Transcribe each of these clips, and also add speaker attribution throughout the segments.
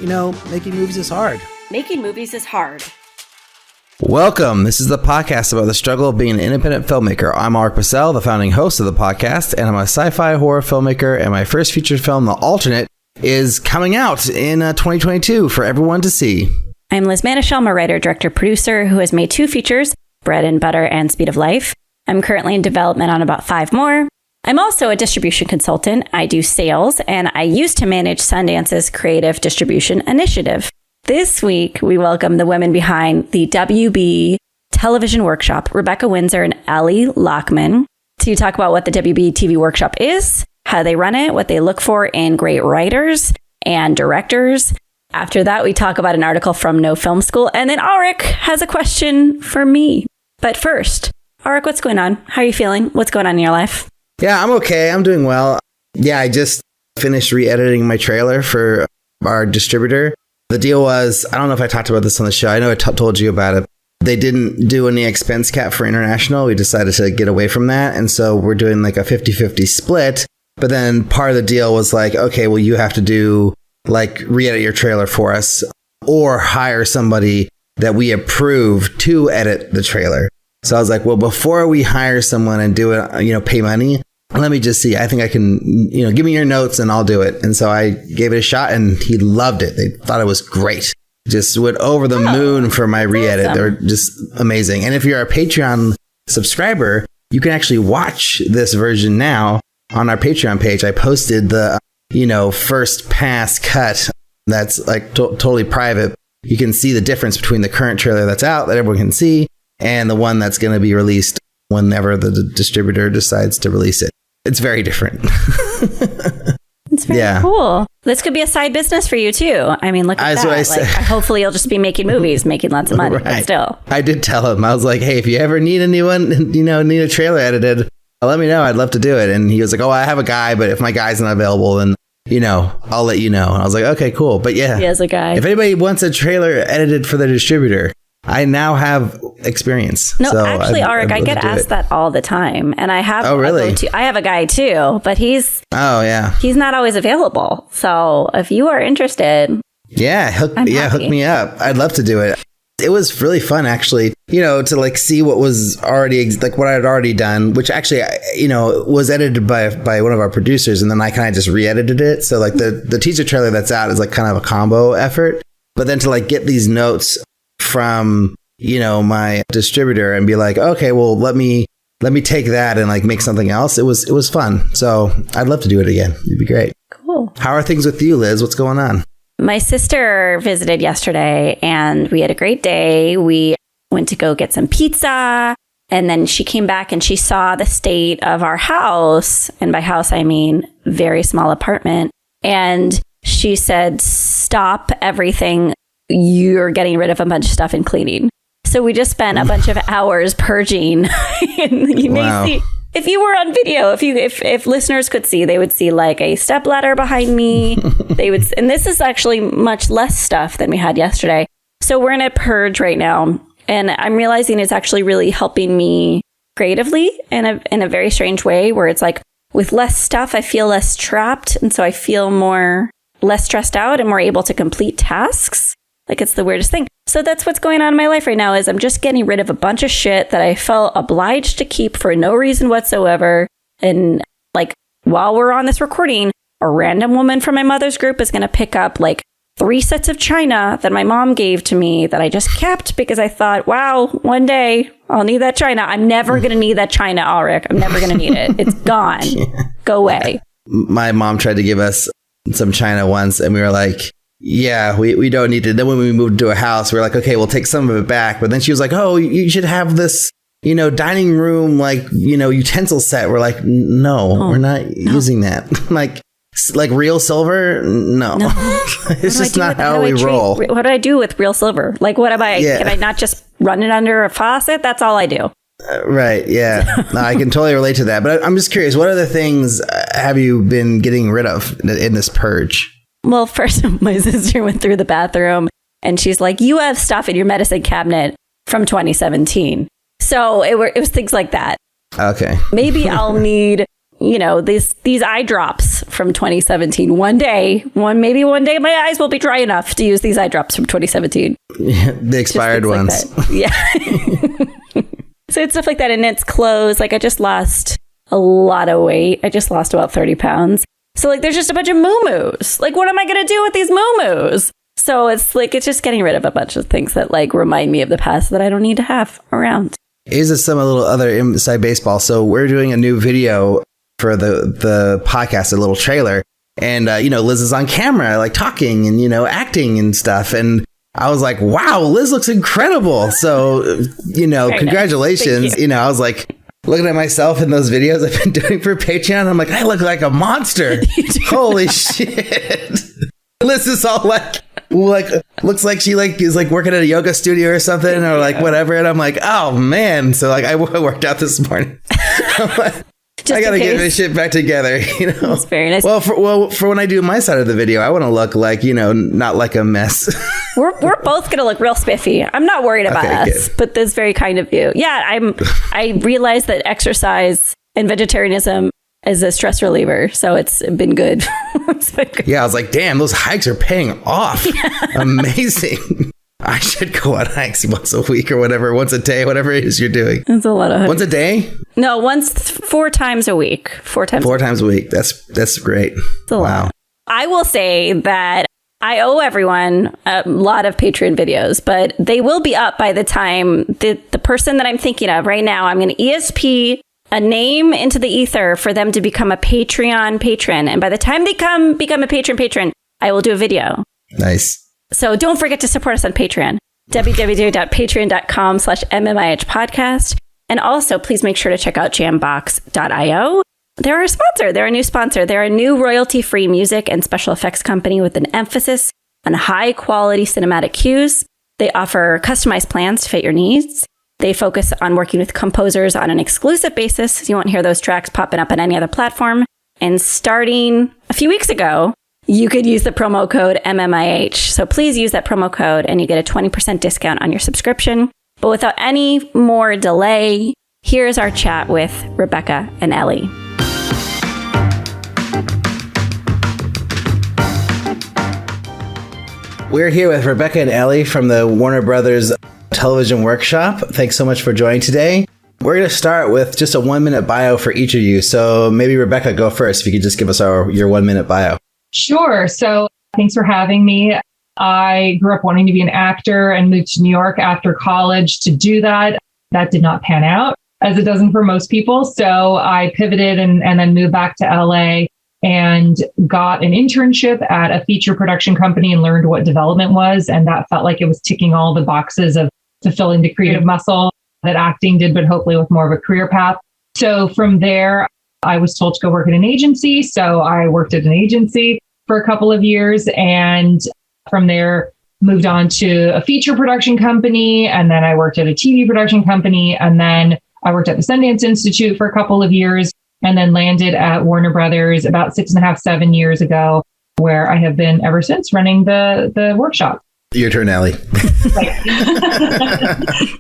Speaker 1: making movies is hard.
Speaker 2: Making movies is hard.
Speaker 1: Welcome. This is the podcast about the struggle of being an independent filmmaker. I'm Alrik and Liz, the founding host of the podcast, and I'm a sci-fi horror filmmaker, and my first feature film, The Alternate, is coming out in 2022 for everyone to see.
Speaker 2: I'm Liz Manischel. I'm a writer, director, producer who has made 2 features, Bread and Butter and Speed of Life. I'm currently in development on about 5 more. I'm also a distribution consultant. I do sales, and I used to manage Sundance's creative distribution initiative. This week, we welcome the women behind the WB Television Workshop, Rebecca Windsor and Elly Lachman, to talk about what the WB TV Workshop is, how they run it, what they look for in great writers and directors. After that, we talk about an article from No Film School, and then Alrik has a question for me. But first, Alrik, what's going on? How are you feeling? What's going on in your life?
Speaker 1: Yeah, I'm okay. I'm doing well. Yeah, I just finished re-editing my trailer for our distributor. The deal was, I don't know if I talked about this on the show. I know I told you about it. They didn't do any expense cap for international. We decided to get away from that. And so we're doing like a 50-50 split. But then part of the deal was like, okay, well, you have to do like re-edit your trailer for us or hire somebody that we approve to edit the trailer. So I was like, well, before we hire someone and do it, pay money, let me just see. I think I can, give me your notes and I'll do it. And so I gave it a shot and he loved it. They thought it was great. Just went over the moon for my re-edit. Awesome. They're just amazing. And if you're a Patreon subscriber, you can actually watch this version now on our Patreon page. I posted the, first pass cut that's like totally private. You can see the difference between the current trailer that's out that everyone can see and the one that's going to be released whenever the distributor decides to release it. It's very different.
Speaker 2: It's very cool. This could be a side business for you too. I mean, look at that. Hopefully you'll just be making movies, making lots of money, right. But still.
Speaker 1: I did tell him, I was like, hey, if you ever need anyone, need a trailer edited, let me know. I'd love to do it. And he was like, oh, I have a guy, but if my guy's not available, then, I'll let you know. And I was like, okay, cool. But yeah,
Speaker 2: he has a guy.
Speaker 1: If anybody wants a trailer edited for the distributor, I now have experience.
Speaker 2: No, so actually, Alrik, I get asked that all the time, and I have.
Speaker 1: Oh, really?
Speaker 2: I have a guy too, but he's.
Speaker 1: Oh, yeah.
Speaker 2: He's not always available. So if you are interested,
Speaker 1: hook me up. I'd love to do it. It was really fun, actually. To like see what was already what I had already done, which actually, was edited by one of our producers, and then I kind of just re-edited it. So like the teaser trailer that's out is like kind of a combo effort. But then to like get these notes from my distributor and be like, okay, well, let me take that and like make something else. It was fun. So I'd love to do it again. It'd be great.
Speaker 2: Cool.
Speaker 1: How are things with you, Liz? What's going on?
Speaker 2: My sister visited yesterday and we had a great day. We went to go get some pizza, and then she came back and she saw the state of our house. And by house, I mean very small apartment. And she said, stop everything. You're getting rid of a bunch of stuff and cleaning. So we just spent a bunch of hours purging. And you may see, if you were on video, if listeners could see, they would see like a stepladder behind me. And this is actually much less stuff than we had yesterday. So we're in a purge right now. And I'm realizing it's actually really helping me creatively in a very strange way, where it's like with less stuff, I feel less trapped. And so I feel less stressed out and more able to complete tasks. Like, it's the weirdest thing. So that's what's going on in my life right now, is I'm just getting rid of a bunch of shit that I felt obliged to keep for no reason whatsoever. And like, while we're on this recording, a random woman from my mother's group is going to pick up like 3 sets of china that my mom gave to me that I just kept because I thought, wow, one day I'll need that china. I'm never going to need that china, Alrik. I'm never going to need it. It's gone. Go away.
Speaker 1: My mom tried to give us some china once and we were like, yeah, we don't need it. Then when we moved to a house, we were like, okay, we'll take some of it back. But then she was like, oh, you should have this, dining room, utensil set. We're like, no, we're not using that. like real silver? No. It's just not how we roll.
Speaker 2: What do I do with real silver? Like, what am I? Can I not just run it under a faucet? That's all I do.
Speaker 1: Right. Yeah. No, I can totally relate to that. But I'm just curious, what other things have you been getting rid of in this purge?
Speaker 2: Well, first, my sister went through the bathroom and she's like, you have stuff in your medicine cabinet from 2017. So it was things like that.
Speaker 1: Okay.
Speaker 2: Maybe I'll need these eye drops from 2017. Maybe one day my eyes will be dry enough to use these eye drops from 2017.
Speaker 1: Yeah, the expired ones.
Speaker 2: Yeah. So it's stuff like that. And it's clothes. Like I just lost a lot of weight. I just lost about 30 pounds. So like there's just a bunch of moo-moos. Like what am I going to do with these moo-moos? So it's just getting rid of a bunch of things that like remind me of the past that I don't need to have around.
Speaker 1: Here's some a little other inside baseball. So we're doing a new video for the podcast, a little trailer. And, Liz is on camera, like talking and, acting and stuff. And I was like, wow, Liz looks incredible. So, congratulations.
Speaker 2: Nice.
Speaker 1: I was like looking at myself in those videos I've been doing for Patreon. I'm like, I look like a monster. Holy shit. Liz is all like looks like she is working at a yoga studio or something or like whatever. And I'm like, oh man. So like I worked out this morning. I gotta get this shit back together, That's
Speaker 2: very nice.
Speaker 1: Well, for when I do my side of the video, I want to look like, not like a mess.
Speaker 2: We're both gonna look real spiffy. I'm not worried about us, good. But that's very kind of you. Yeah, I realize that exercise and vegetarianism is a stress reliever, so it's been good.
Speaker 1: Yeah, I was like, damn, those hikes are paying off. Yeah. Amazing. I should go on hikes once a week or whatever, once a day, whatever it is you're doing.
Speaker 2: That's a lot of hikes.
Speaker 1: Once a day?
Speaker 2: No, 4 times a week. 4 times a week.
Speaker 1: That's great.
Speaker 2: That's a lot. I will say that I owe everyone a lot of Patreon videos, but they will be up by the time the person that I'm thinking of right now, I'm going to ESP a name into the ether for them to become a Patreon patron. And by the time they become a patron, I will do a video.
Speaker 1: Nice.
Speaker 2: So don't forget to support us on Patreon, www.patreon.com/MMIH podcast. And also, please make sure to check out jambox.io. They're our sponsor. They're a new sponsor. They're a new royalty-free music and special effects company with an emphasis on high-quality cinematic cues. They offer customized plans to fit your needs. They focus on working with composers on an exclusive basis. You won't hear those tracks popping up on any other platform. And starting a few weeks ago, you could use the promo code MMIH. So please use that promo code and you get a 20% discount on your subscription. But without any more delay, here's our chat with Rebecca and Elly.
Speaker 1: We're here with Rebecca and Elly from the Warner Brothers Television Workshop. Thanks so much for joining today. We're going to start with just a 1-minute bio for each of you. So maybe Rebecca, go first. If you could just give us your 1-minute bio.
Speaker 3: Sure. So thanks for having me. I grew up wanting to be an actor and moved to New York after college to do that. That did not pan out, as it doesn't for most people. So I pivoted and then moved back to LA and got an internship at a feature production company and learned what development was. And that felt like it was ticking all the boxes of fulfilling the creative muscle that acting did, but hopefully with more of a career path. So from there, I was told to go work at an agency. So I worked at an agency for a couple of years. And from there, moved on to a feature production company. And then I worked at a TV production company. And then I worked at the Sundance Institute for a couple of years and then landed at Warner Brothers about 6.5, 7 years ago, where I have been ever since running the workshop.
Speaker 1: Your turn, Elly.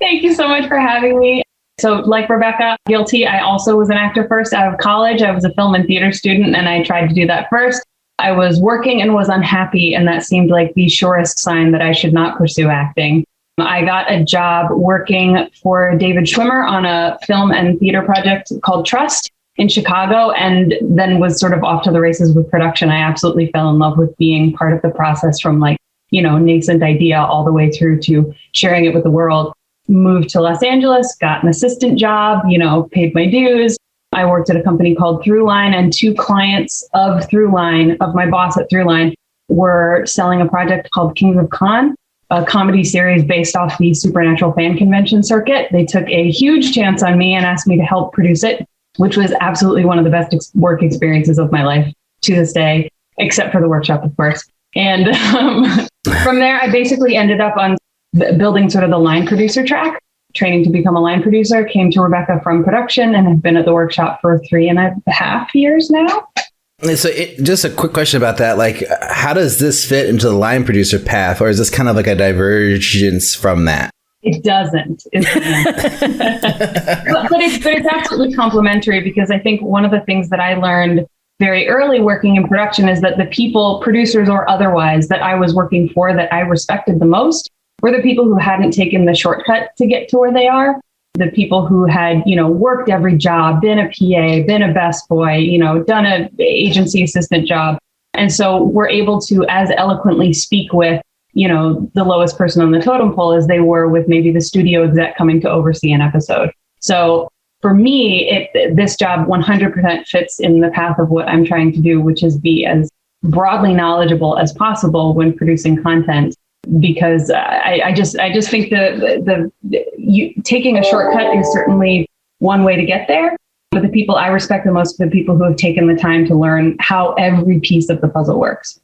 Speaker 3: Thank you so much for having me. So like Rebecca, guilty. I also was an actor first out of college. I was a film and theater student, and I tried to do that first. I was working and was unhappy, and that seemed like the surest sign that I should not pursue acting. I got a job working for David Schwimmer on a film and theater project called Trust in Chicago, and then was sort of off to the races with production. I absolutely fell in love with being part of the process from nascent idea all the way through to sharing it with the world. Moved to Los Angeles, got an assistant job, paid my dues. I worked at a company called Throughline, and 2 clients of Throughline, of my boss at Throughline, were selling a project called Kings of Con, a comedy series based off the Supernatural fan convention circuit. They took a huge chance on me and asked me to help produce it, which was absolutely one of the best work experiences of my life to this day, except for the workshop, of course. And from there, I basically ended up on building sort of the line producer track, training to become a line producer, came to Rebecca from production, and have been at the workshop for 3.5 years now.
Speaker 1: So just a quick question about that. Like, how does this fit into the line producer path? Or is this kind of like a divergence from that?
Speaker 3: It doesn't. Is the answer. but it's absolutely complementary, because I think one of the things that I learned very early working in production is that the people, producers or otherwise, that I was working for that I respected the most were the people who hadn't taken the shortcut to get to where they are. The people who had, worked every job, been a PA, been a best boy, done an agency assistant job. And so we're able to as eloquently speak with, the lowest person on the totem pole as they were with maybe the studio exec coming to oversee an episode. So for me, this job 100% fits in the path of what I'm trying to do, which is be as broadly knowledgeable as possible when producing content. Because I just think taking a shortcut is certainly one way to get there. But the people I respect the most are the people who have taken the time to learn how every piece of the puzzle works.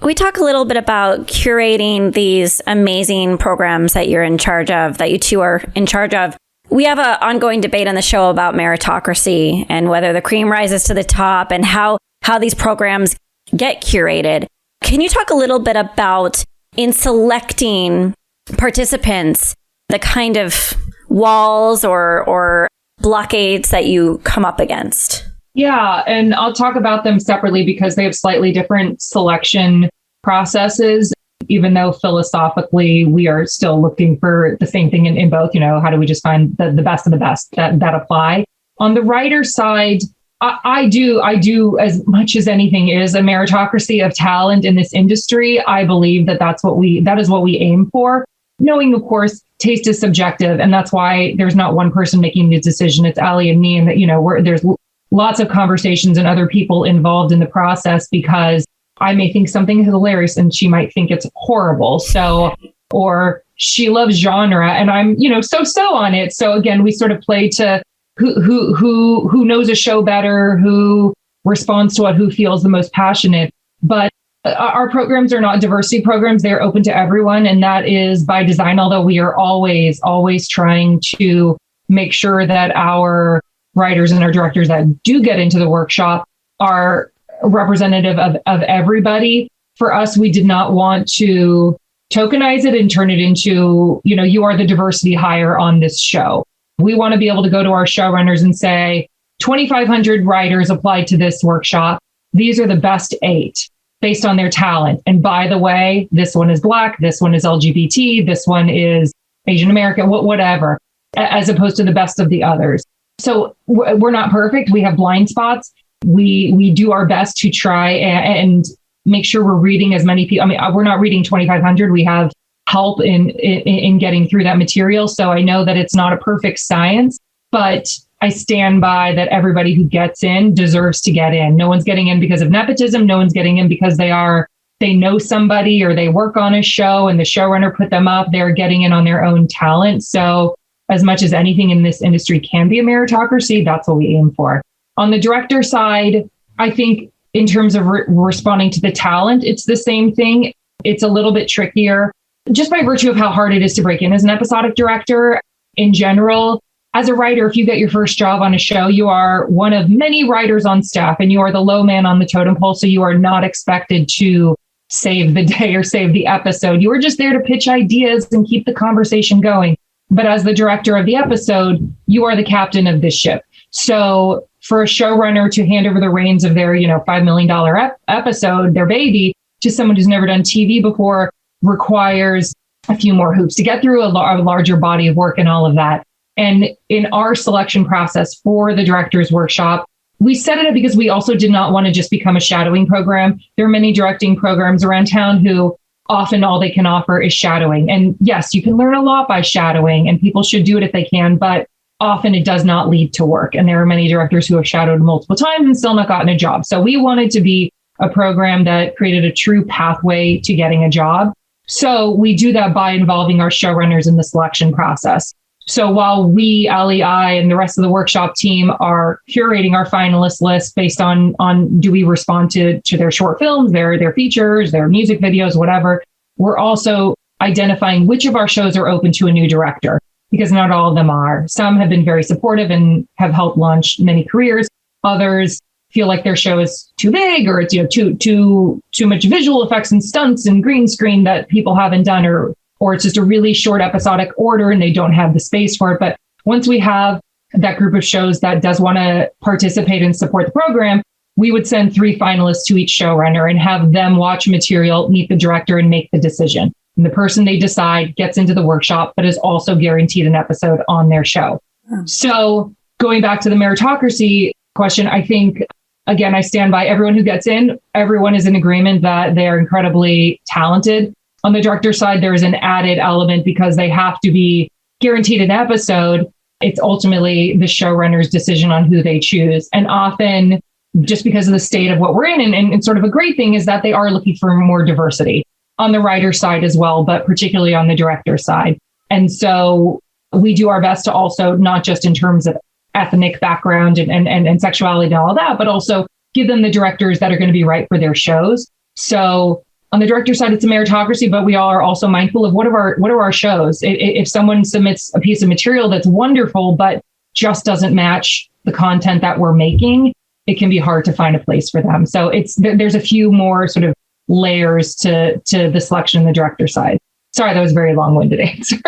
Speaker 2: We talk a little bit about curating these amazing programs that you're in charge of, that you two are in charge of. We have an ongoing debate on the show about meritocracy and whether the cream rises to the top and how these programs get curated. Can you talk a little bit about, in selecting participants, the kind of walls or blockades that you come up against?
Speaker 4: Yeah, and I'll talk about them separately because they have slightly different selection processes, even though philosophically we are still looking for the same thing in both. How do we just find the best of the best that apply? On the writer side, I do as much as anything is a meritocracy of talent in this industry. I believe that is what we aim for. Knowing, of course, taste is subjective, and that's why there's not one person making the decision. It's Elly and me, and that there's lots of conversations and other people involved in the process, because I may think something is hilarious and she might think it's horrible. So, or she loves genre and I'm, so on it. So again, we sort of play to who knows a show better, who responds to who feels the most passionate. But our programs are not diversity programs. They're open to everyone. And that is by design, although we are always trying to make sure that our writers and our directors that do get into the workshop are representative of everybody. For us, we did not want to tokenize it and turn it into, you are the diversity hire on this show. We want to be able to go to our showrunners and say, 2,500 writers applied to this workshop. These are the best 8 based on their talent. And by the way, this one is Black, this one is LGBT, this one is Asian American, whatever, as opposed to the best of the others. So we're not perfect. We have blind spots. We do our best to try and make sure we're reading as many people. I mean, we're not reading 2,500. We have help in getting through that material. So I know that it's not a perfect science, but I stand by that everybody who gets in deserves to get in. No one's getting in because of nepotism. No one's getting in because they know somebody or they work on a show and the showrunner put them up. They're getting in on their own talent. So as much as anything in this industry can be a meritocracy, that's what we aim for. On the director side, I think in terms of responding to the talent, it's the same thing. It's a little bit trickier just by virtue of how hard it is to break in as an episodic director. In general, as a writer, if you get your first job on a show, you are one of many writers on staff and you are the low man on the totem pole. So you are not expected to save the day or save the episode. You are just there to pitch ideas and keep the conversation going. But as the director of the episode, you are the captain of this ship. So for a showrunner to hand over the reins of their, $5 million episode, their baby, to someone who's never done TV before requires a few more hoops to get through a larger body of work and all of that. And in our selection process for the director's workshop, we set it up because we also did not want to just become a shadowing program. There are many directing programs around town who often all they can offer is shadowing. And yes, you can learn a lot by shadowing and people should do it if they can, but often it does not lead to work. And there are many directors who have shadowed multiple times and still not gotten a job. So we wanted to be a program that created a true pathway to getting a job. So we do that by involving our showrunners in the selection process. So while we, Elly, I, and the rest of the workshop team are curating our finalist list based on do we respond to their short films, their features, their music videos, whatever, we're also identifying which of our shows are open to a new director, because not all of them are. Some have been very supportive and have helped launch many careers. Others feel like their show is too big or it's too much visual effects and stunts and green screen that people haven't done, or or it's just a really short episodic order and they don't have the space for it. But once we have that group of shows that does want to participate and support the program, we would send 3 finalists to each showrunner and have them watch material, meet the director, and make the decision. And the person they decide gets into the workshop, but is also guaranteed an episode on their show. So going back to the meritocracy question, I think, again, I stand by everyone who gets in. Everyone is in agreement that they are incredibly talented. On the director side, there is an added element because they have to be guaranteed an episode. It's ultimately the showrunner's decision on who they choose. And often, just because of the state of what we're in, and sort of a great thing is that they are looking for more diversity on the writer side as well, but particularly on the director side. And so we do our best to also, not just in terms of ethnic background and sexuality and all that, but also give them the directors that are going to be right for their shows. So on the director side, it's a meritocracy, but we all are also mindful of what are our shows. If someone submits a piece of material that's wonderful, but just doesn't match the content that we're making, it can be hard to find a place for them. So there's a few more sort of layers to the selection on the director side. Sorry, that was a very long-winded answer.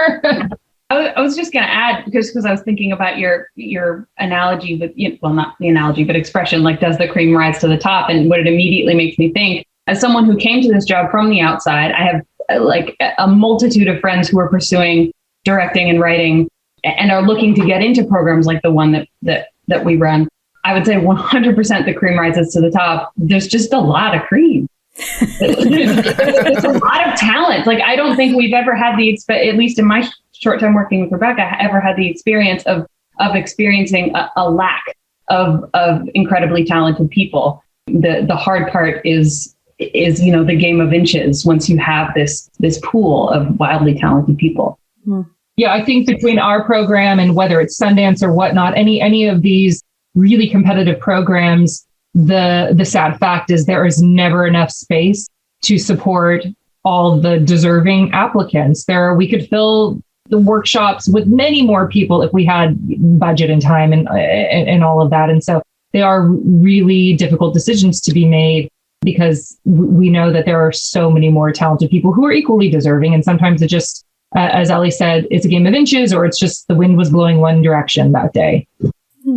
Speaker 3: I was just going to add, because I was thinking about your analogy with, well, not the analogy, but expression, like, does the cream rise to the top? And what it immediately makes me think, as someone who came to this job from the outside, I have like a multitude of friends who are pursuing directing and writing and are looking to get into programs like the one that we run. I would say 100% the cream rises to the top. There's just a lot of cream. There's a lot of talent. Like, I don't think we've ever had at least in my short time working with Rebecca, ever had the experience of experiencing a lack of incredibly talented people. The hard part is the game of inches once you have this pool of wildly talented people.
Speaker 4: Yeah, I think between our program and whether it's Sundance or whatnot, any of these really competitive programs, the sad fact is there is never enough space to support all the deserving applicants. We could fill the workshops with many more people if we had budget and time and all of that. And so they are really difficult decisions to be made because we know that there are so many more talented people who are equally deserving. And sometimes it just, as Elly said, it's a game of inches, or it's just the wind was blowing one direction that day.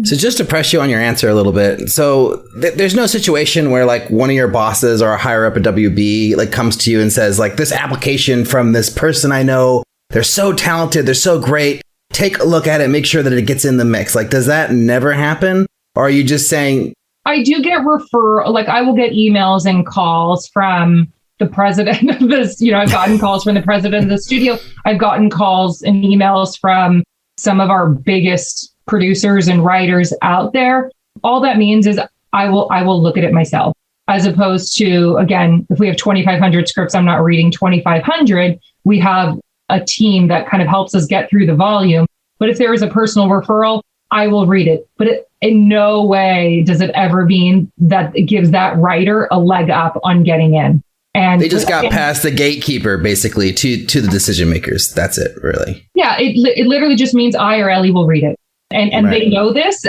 Speaker 1: So just to press you on your answer a little bit. So there's no situation where like one of your bosses or a higher up at WB like comes to you and says like, this application from this person I know, they're so talented, they're so great. Take a look at it, make sure that it gets in the mix. Like, does that never happen? Or are you just saying?
Speaker 4: I do get I will get emails and calls from the president of this. I've gotten calls from the president of the studio. I've gotten calls and emails from some of our biggest producers and writers out there. All that means is I will look at it myself, as opposed to, again, if we have 2,500 scripts, I'm not reading 2,500. We have a team that kind of helps us get through the volume. But if there is a personal referral, I will read it. But in no way does it ever mean that it gives that writer a leg up on getting in. And
Speaker 1: they just got past the gatekeeper, basically, to the decision makers. That's it, really.
Speaker 4: Yeah, it literally just means I or Elly will read it. And right. They know this.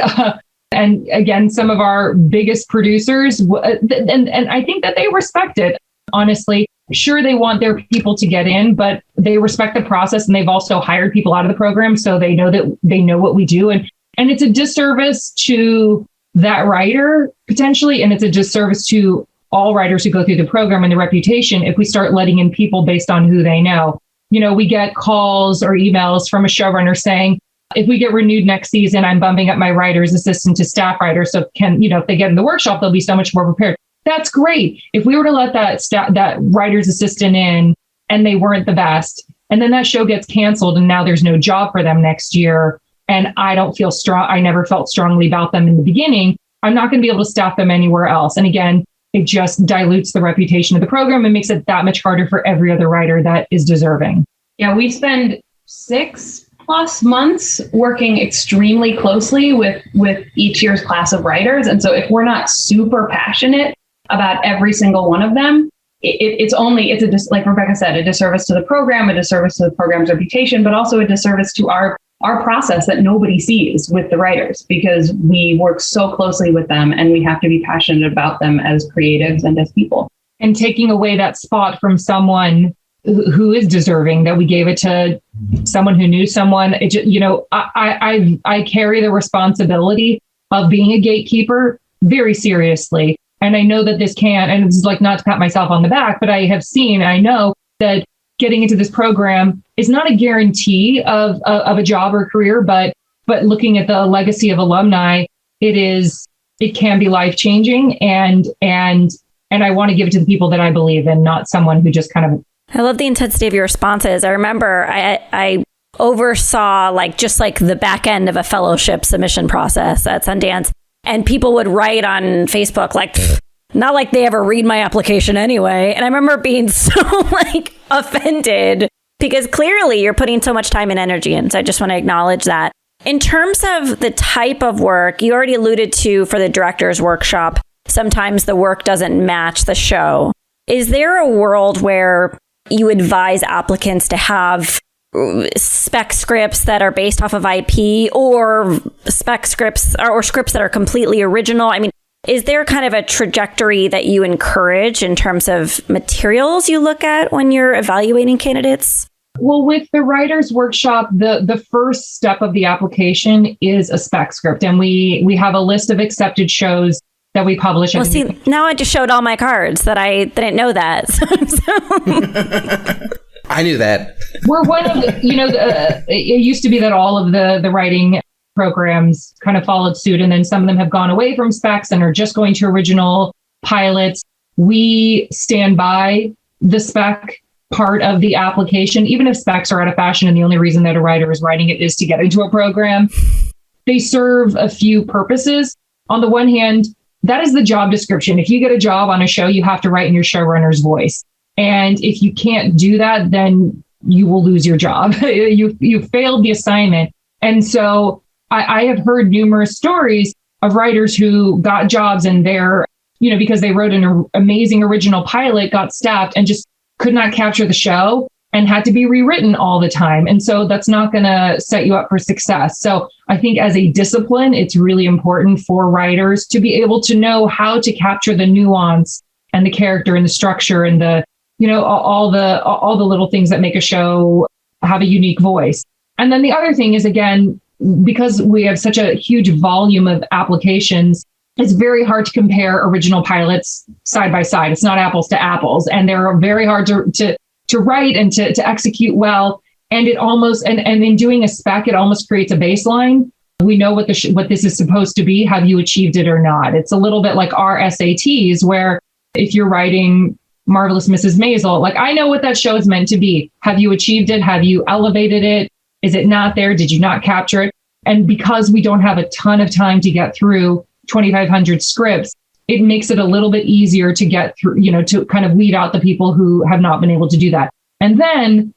Speaker 4: And again, some of our biggest producers, and I think that they respect it, honestly. Sure, they want their people to get in, but they respect the process, and they've also hired people out of the program, so they know that they know what we do. And it's a disservice to that writer, potentially, and it's a disservice to all writers who go through the program and the reputation if we start letting in people based on who they know. We get calls or emails from a showrunner saying, if we get renewed next season, I'm bumping up my writer's assistant to staff writer. So if they get in the workshop, they'll be so much more prepared. That's great. If we were to let that writer's assistant in and they weren't the best, and then that show gets canceled and now there's no job for them next year, and I don't feel strong, I never felt strongly about them in the beginning, I'm not going to be able to staff them anywhere else. And again, it just dilutes the reputation of the program and makes it that much harder for every other writer that is deserving.
Speaker 3: Yeah, we spend 6+ months working extremely closely with each year's class of writers. And so if we're not super passionate about every single one of them, it's like Rebecca said, a disservice to the program, a disservice to the program's reputation, but also a disservice to our process that nobody sees with the writers, because we work so closely with them and we have to be passionate about them as creatives and as people.
Speaker 4: And taking away that spot from someone who is deserving, that we gave it to someone who knew someone. It just, I carry the responsibility of being a gatekeeper very seriously. And I know that this can, and it's like not to pat myself on the back, but I know that getting into this program is not a guarantee of a job or career, but looking at the legacy of alumni, it can be life-changing. And I want to give it to the people that I believe in, not someone who just kind of.
Speaker 2: I love the intensity of your responses. I remember I oversaw just the back end of a fellowship submission process at Sundance, and people would write on Facebook not like they ever read my application anyway. And I remember being so offended, because clearly you're putting so much time and energy in. So I just want to acknowledge that. In terms of the type of work, you already alluded to for the director's workshop, sometimes the work doesn't match the show. Is there a world where you advise applicants to have spec scripts that are based off of IP, or spec scripts or scripts that are completely original? I mean, is there kind of a trajectory that you encourage in terms of materials you look at when you're evaluating candidates?
Speaker 4: Well, with the writer's workshop, the first step of the application is a spec script. And we have a list of accepted shows that we publish.
Speaker 2: Well, see, now I just showed all my cards that I didn't know that.
Speaker 1: I knew that.
Speaker 4: We're one of it used to be that all of the writing programs kind of followed suit, and then some of them have gone away from specs and are just going to original pilots. We stand by the spec part of the application, even if specs are out of fashion and the only reason that a writer is writing it is to get into a program. They serve a few purposes. On the one hand, that is the job description. If you get a job on a show, you have to write in your showrunner's voice. And if you can't do that, then you will lose your job. You failed the assignment. And so I have heard numerous stories of writers who got jobs and they're, because they wrote an amazing original pilot, got staffed and just could not capture the show and had to be rewritten all the time. And so that's not going to set you up for success. So I think as a discipline, it's really important for writers to be able to know how to capture the nuance and the character and the structure and the, all the little things that make a show have a unique voice. And then the other thing is, again, because we have such a huge volume of applications, it's very hard to compare original pilots side by side. It's not apples to apples, and they're very hard to write and to execute well. And it almost, and in doing a spec, it almost creates a baseline. We know what this is supposed to be. Have you achieved it or not? It's a little bit like our SATs, where if you're writing Marvelous Mrs. Maisel, I know what that show is meant to be. Have you achieved it? Have you elevated it? Is it not there? Did you not capture it? And because we don't have a ton of time to get through 2,500 scripts, it makes it a little bit easier to get through, to kind of weed out the people who have not been able to do that. And then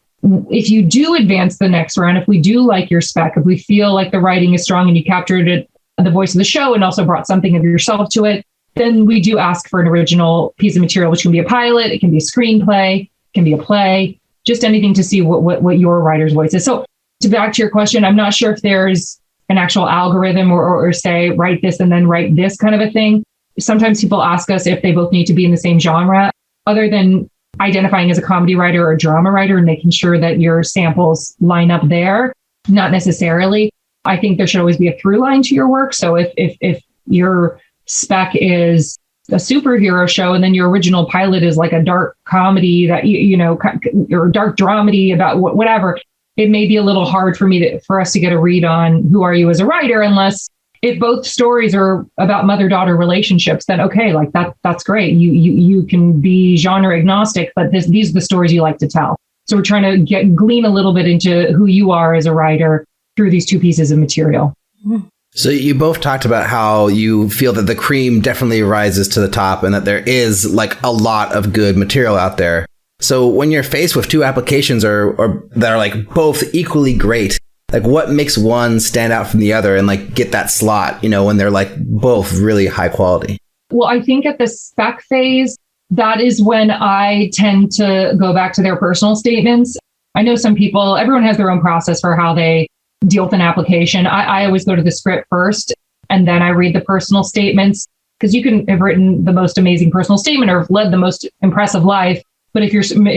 Speaker 4: if you do advance the next round, if we do like your spec, if we feel like the writing is strong and you captured it, the voice of the show, and also brought something of yourself to it, then we do ask for an original piece of material, which can be a pilot, it can be a screenplay, it can be a play, just anything to see what your writer's voice is. So to back to your question, I'm not sure if there's an actual algorithm or say, write this and then write this kind of a thing. Sometimes people ask us if they both need to be in the same genre, other than identifying as a comedy writer or a drama writer and making sure that your samples line up there. Not necessarily. I think there should always be a through line to your work. So if your spec is a superhero show and then your original pilot is like a dark comedy that, or dark dramedy about whatever, it may be a little hard for us to get a read on who are you as a writer, unless if both stories are about mother-daughter relationships, then okay, that's great. You can be genre agnostic, but these are the stories you like to tell. So we're trying to glean a little bit into who you are as a writer through these two pieces of material.
Speaker 1: So you both talked about how you feel that the cream definitely rises to the top and that there is a lot of good material out there. So when you're faced with two applications or that are both equally great, what makes one stand out from the other and get that slot, when they're both really high quality?
Speaker 4: Well, I think at the spec phase, that is when I tend to go back to their personal statements. I know everyone has their own process for how they deal with an application. I always go to the script first, and then I read the personal statements, because you can have written the most amazing personal statement or have led the most impressive life. But if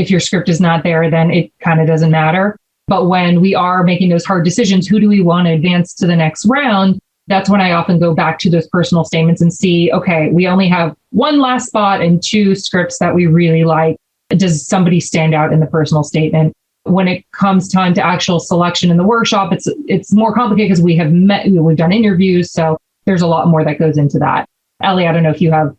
Speaker 4: your script is not there, then it kind of doesn't matter. But when we are making those hard decisions, who do we want to advance to the next round? That's when I often go back to those personal statements and see, okay, we only have one last spot and 2 scripts that we really like. Does somebody stand out in the personal statement? When it comes time to actual selection in the workshop, it's more complicated because we've done interviews. So there's a lot more that goes into that. Elly, I don't know if you have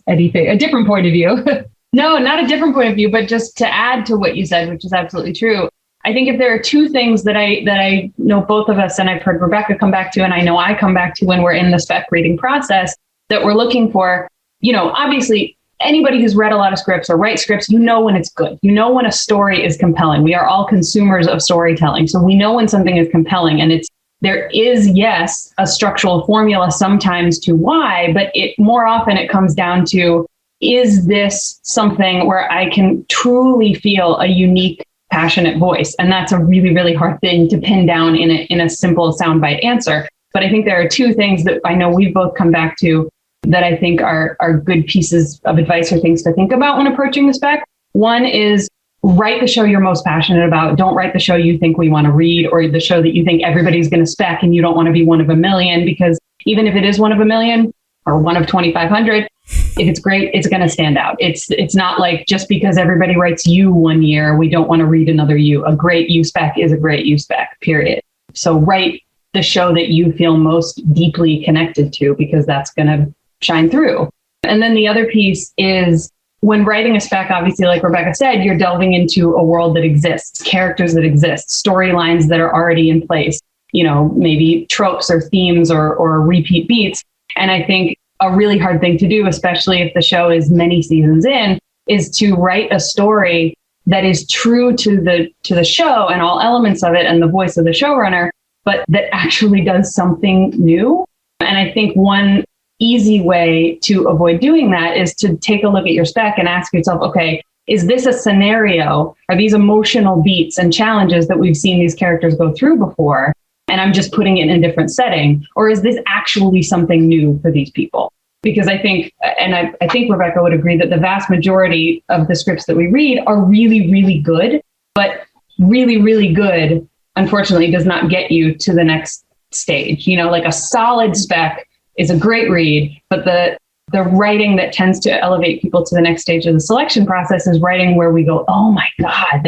Speaker 4: anything, a different point of view.
Speaker 3: No, not a different point of view, but just to add to what you said, which is absolutely true. I think if there are 2 things that I know both of us, and I've heard Rebecca come back to, and I know I come back to when we're in the spec reading process, that we're looking for, obviously anybody who's read a lot of scripts or write scripts, when it's good. When a story is compelling. We are all consumers of storytelling. So we know when something is compelling, and there is, yes, a structural formula sometimes to why, but more often it comes down to, is this something where I can truly feel a unique, passionate voice? And that's a really, really hard thing to pin down in a simple soundbite answer. But I think there are 2 things that I know we've both come back to that I think are good pieces of advice or things to think about when approaching the spec. One is, write the show you're most passionate about. Don't write the show you think we want to read, or the show that you think everybody's going to spec and you don't want to be one of a million, because even if it is one of a million or one of 2,500, if it's great, it's going to stand out. It's not like just because everybody writes you one year, we don't want to read another you. A great you spec is a great you spec, period. So write the show that you feel most deeply connected to, because that's going to shine through. And then the other piece is, when writing a spec, obviously, like Rebecca said, you're delving into a world that exists, characters that exist, storylines that are already in place, maybe tropes or themes or repeat beats. And I think a really hard thing to do, especially if the show is many seasons in, is to write a story that is true to the show and all elements of it and the voice of the showrunner, but that actually does something new. And I think one easy way to avoid doing that is to take a look at your spec and ask yourself, okay, is this a scenario? Are these emotional beats and challenges that we've seen these characters go through before, and I'm just putting it in a different setting? Or is this actually something new for these people? Because I think, and I think Rebecca would agree, that the vast majority of the scripts that we read are really, really good, but really, really good, unfortunately, does not get you to the next stage. Like a solid spec is a great read, but the writing that tends to elevate people to the next stage of the selection process is writing where we go, oh my God,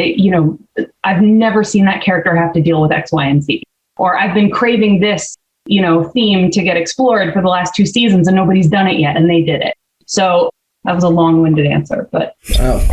Speaker 3: I've never seen that character have to deal with X, Y, and Z. Or I've been craving this, theme to get explored for the last 2 seasons and nobody's done it yet, and they did it. So that was a long-winded answer, but.
Speaker 1: Oh,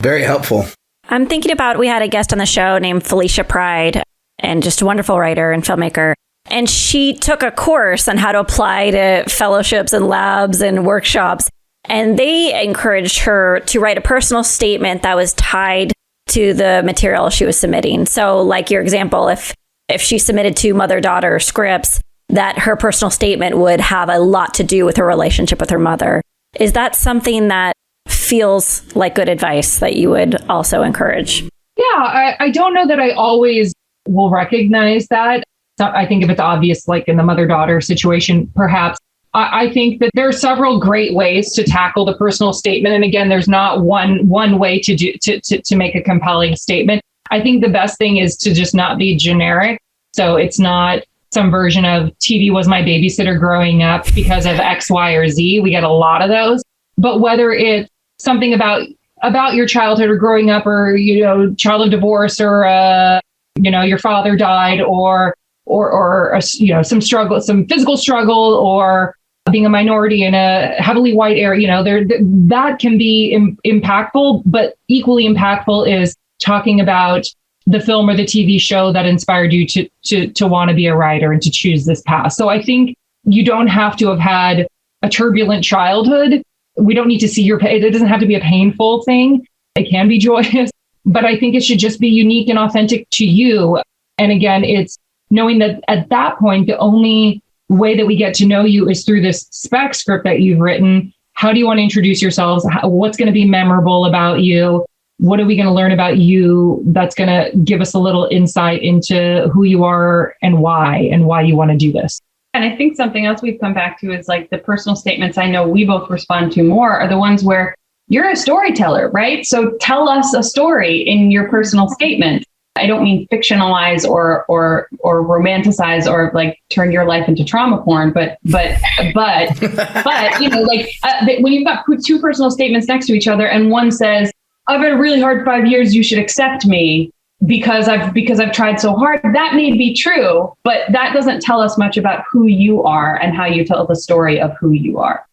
Speaker 1: very helpful.
Speaker 2: I'm thinking about, we had a guest on the show named Felicia Pride, and just a wonderful writer and filmmaker. And she took a course on how to apply to fellowships and labs and workshops. And they encouraged her to write a personal statement that was tied to the material she was submitting. So like your example, if she submitted 2 mother-daughter scripts, that her personal statement would have a lot to do with her relationship with her mother. Is that something that feels like good advice that you would also encourage?
Speaker 4: Yeah, I don't know that I always will recognize that. I think if it's obvious, like in the mother-daughter situation, perhaps. I think that there are several great ways to tackle the personal statement. And again, there's not one way to make a compelling statement. I think the best thing is to just not be generic. So it's not some version of TV was my babysitter growing up because of X, Y, or Z. We get a lot of those. But whether it's something about your childhood or growing up, or, child of divorce, or, your father died, or some struggle, some physical struggle, or being a minority in a heavily white area, that can be impactful, but equally impactful is talking about the film or the TV show that inspired you to want to be a writer and to choose this path. So I think you don't have to have had a turbulent childhood. We don't need to see it doesn't have to be a painful thing. It can be joyous, but I think it should just be unique and authentic to you. And again, it's knowing that at that point, the only way that we get to know you is through this spec script that you've written. How do you want to introduce yourselves? What's going to be memorable about you? What are we going to learn about you that's going to give us a little insight into who you are and why you want to do this?
Speaker 3: And I think something else we've come back to is like the personal statements I know we both respond to more are the ones where you're a storyteller, right? So tell us a story in your personal statement. I don't mean fictionalize or romanticize or like turn your life into trauma porn, but you know, like when you've got two personal statements next to each other and one says, I've had a really hard 5 years, you should accept me because I've tried so hard. That may be true, but that doesn't tell us much about who you are and how you tell the story of who you are.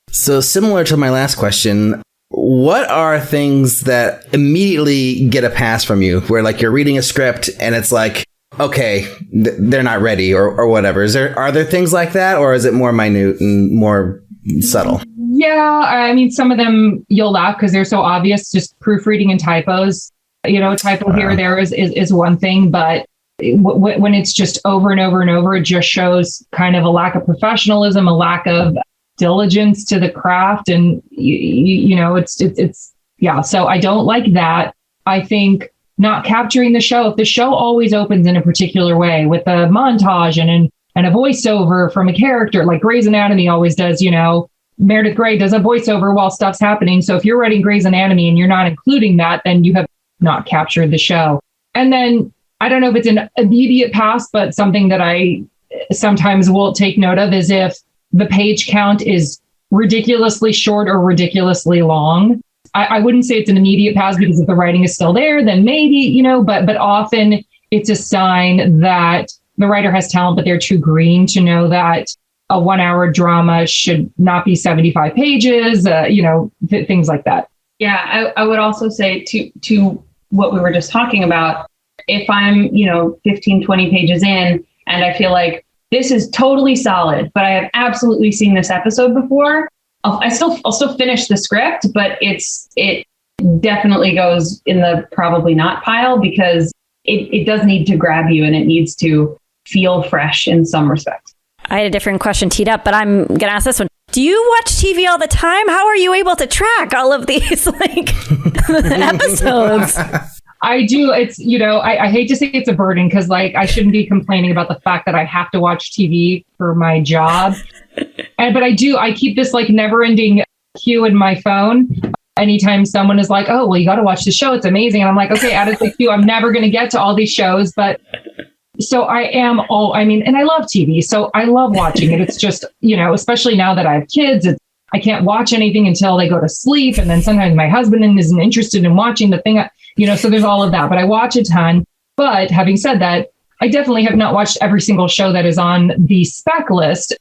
Speaker 1: So similar to my last question, what are things that immediately get a pass from you where like you're reading a script and it's like, okay, they're not ready or whatever? Are there things like that, or is it more minute and more subtle?
Speaker 4: Yeah, I mean, some of them you'll laugh because they're so obvious, just proofreading and typos. You know, a typo here or there is one thing, but when it's just over and over and over, it just shows kind of a lack of professionalism, a lack of diligence to the craft. And, you know, it's yeah. So I don't like that. I think not capturing the show. If the show always opens in a particular way with a montage and a voiceover from a character, like Grey's Anatomy always does, you know, Meredith Grey does a voiceover while stuff's happening. So if you're writing Grey's Anatomy and you're not including that, then you have not captured the show. And then I don't know if it's an immediate pass, but something that I sometimes will take note of is if the page count is ridiculously short or ridiculously long. I wouldn't say it's an immediate pass because if the writing is still there, then maybe, you know, but often it's a sign that the writer has talent, but they're too green to know that a 1 hour drama should not be 75 pages, you know, things like that.
Speaker 3: Yeah, I would also say to what we were just talking about, if I'm, you know, 15, 20 pages in and I feel like this is totally solid, but I have absolutely seen this episode before, I'll still finish the script, but it definitely goes in the probably not pile because it does need to grab you and it needs to feel fresh in some respects.
Speaker 2: I had a different question teed up, but I'm going to ask this one. Do you watch TV all the time? How are you able to track all of these like episodes?
Speaker 4: I do. It's, you know, I hate to say it's a burden because like I shouldn't be complaining about the fact that I have to watch TV for my job. But I keep this like never ending queue in my phone. Anytime someone is like, oh, well, you got to watch the show. It's amazing. And I'm like, okay, add it to the queue. I'm never going to get to all these shows, but so and I love TV, so I love watching it. It's just, you know, especially now that I have kids, I can't watch anything until they go to sleep. And then sometimes my husband isn't interested in watching the thing, you know, so there's all of that, but I watch a ton. But having said that, I definitely have not watched every single show that is on the spec list,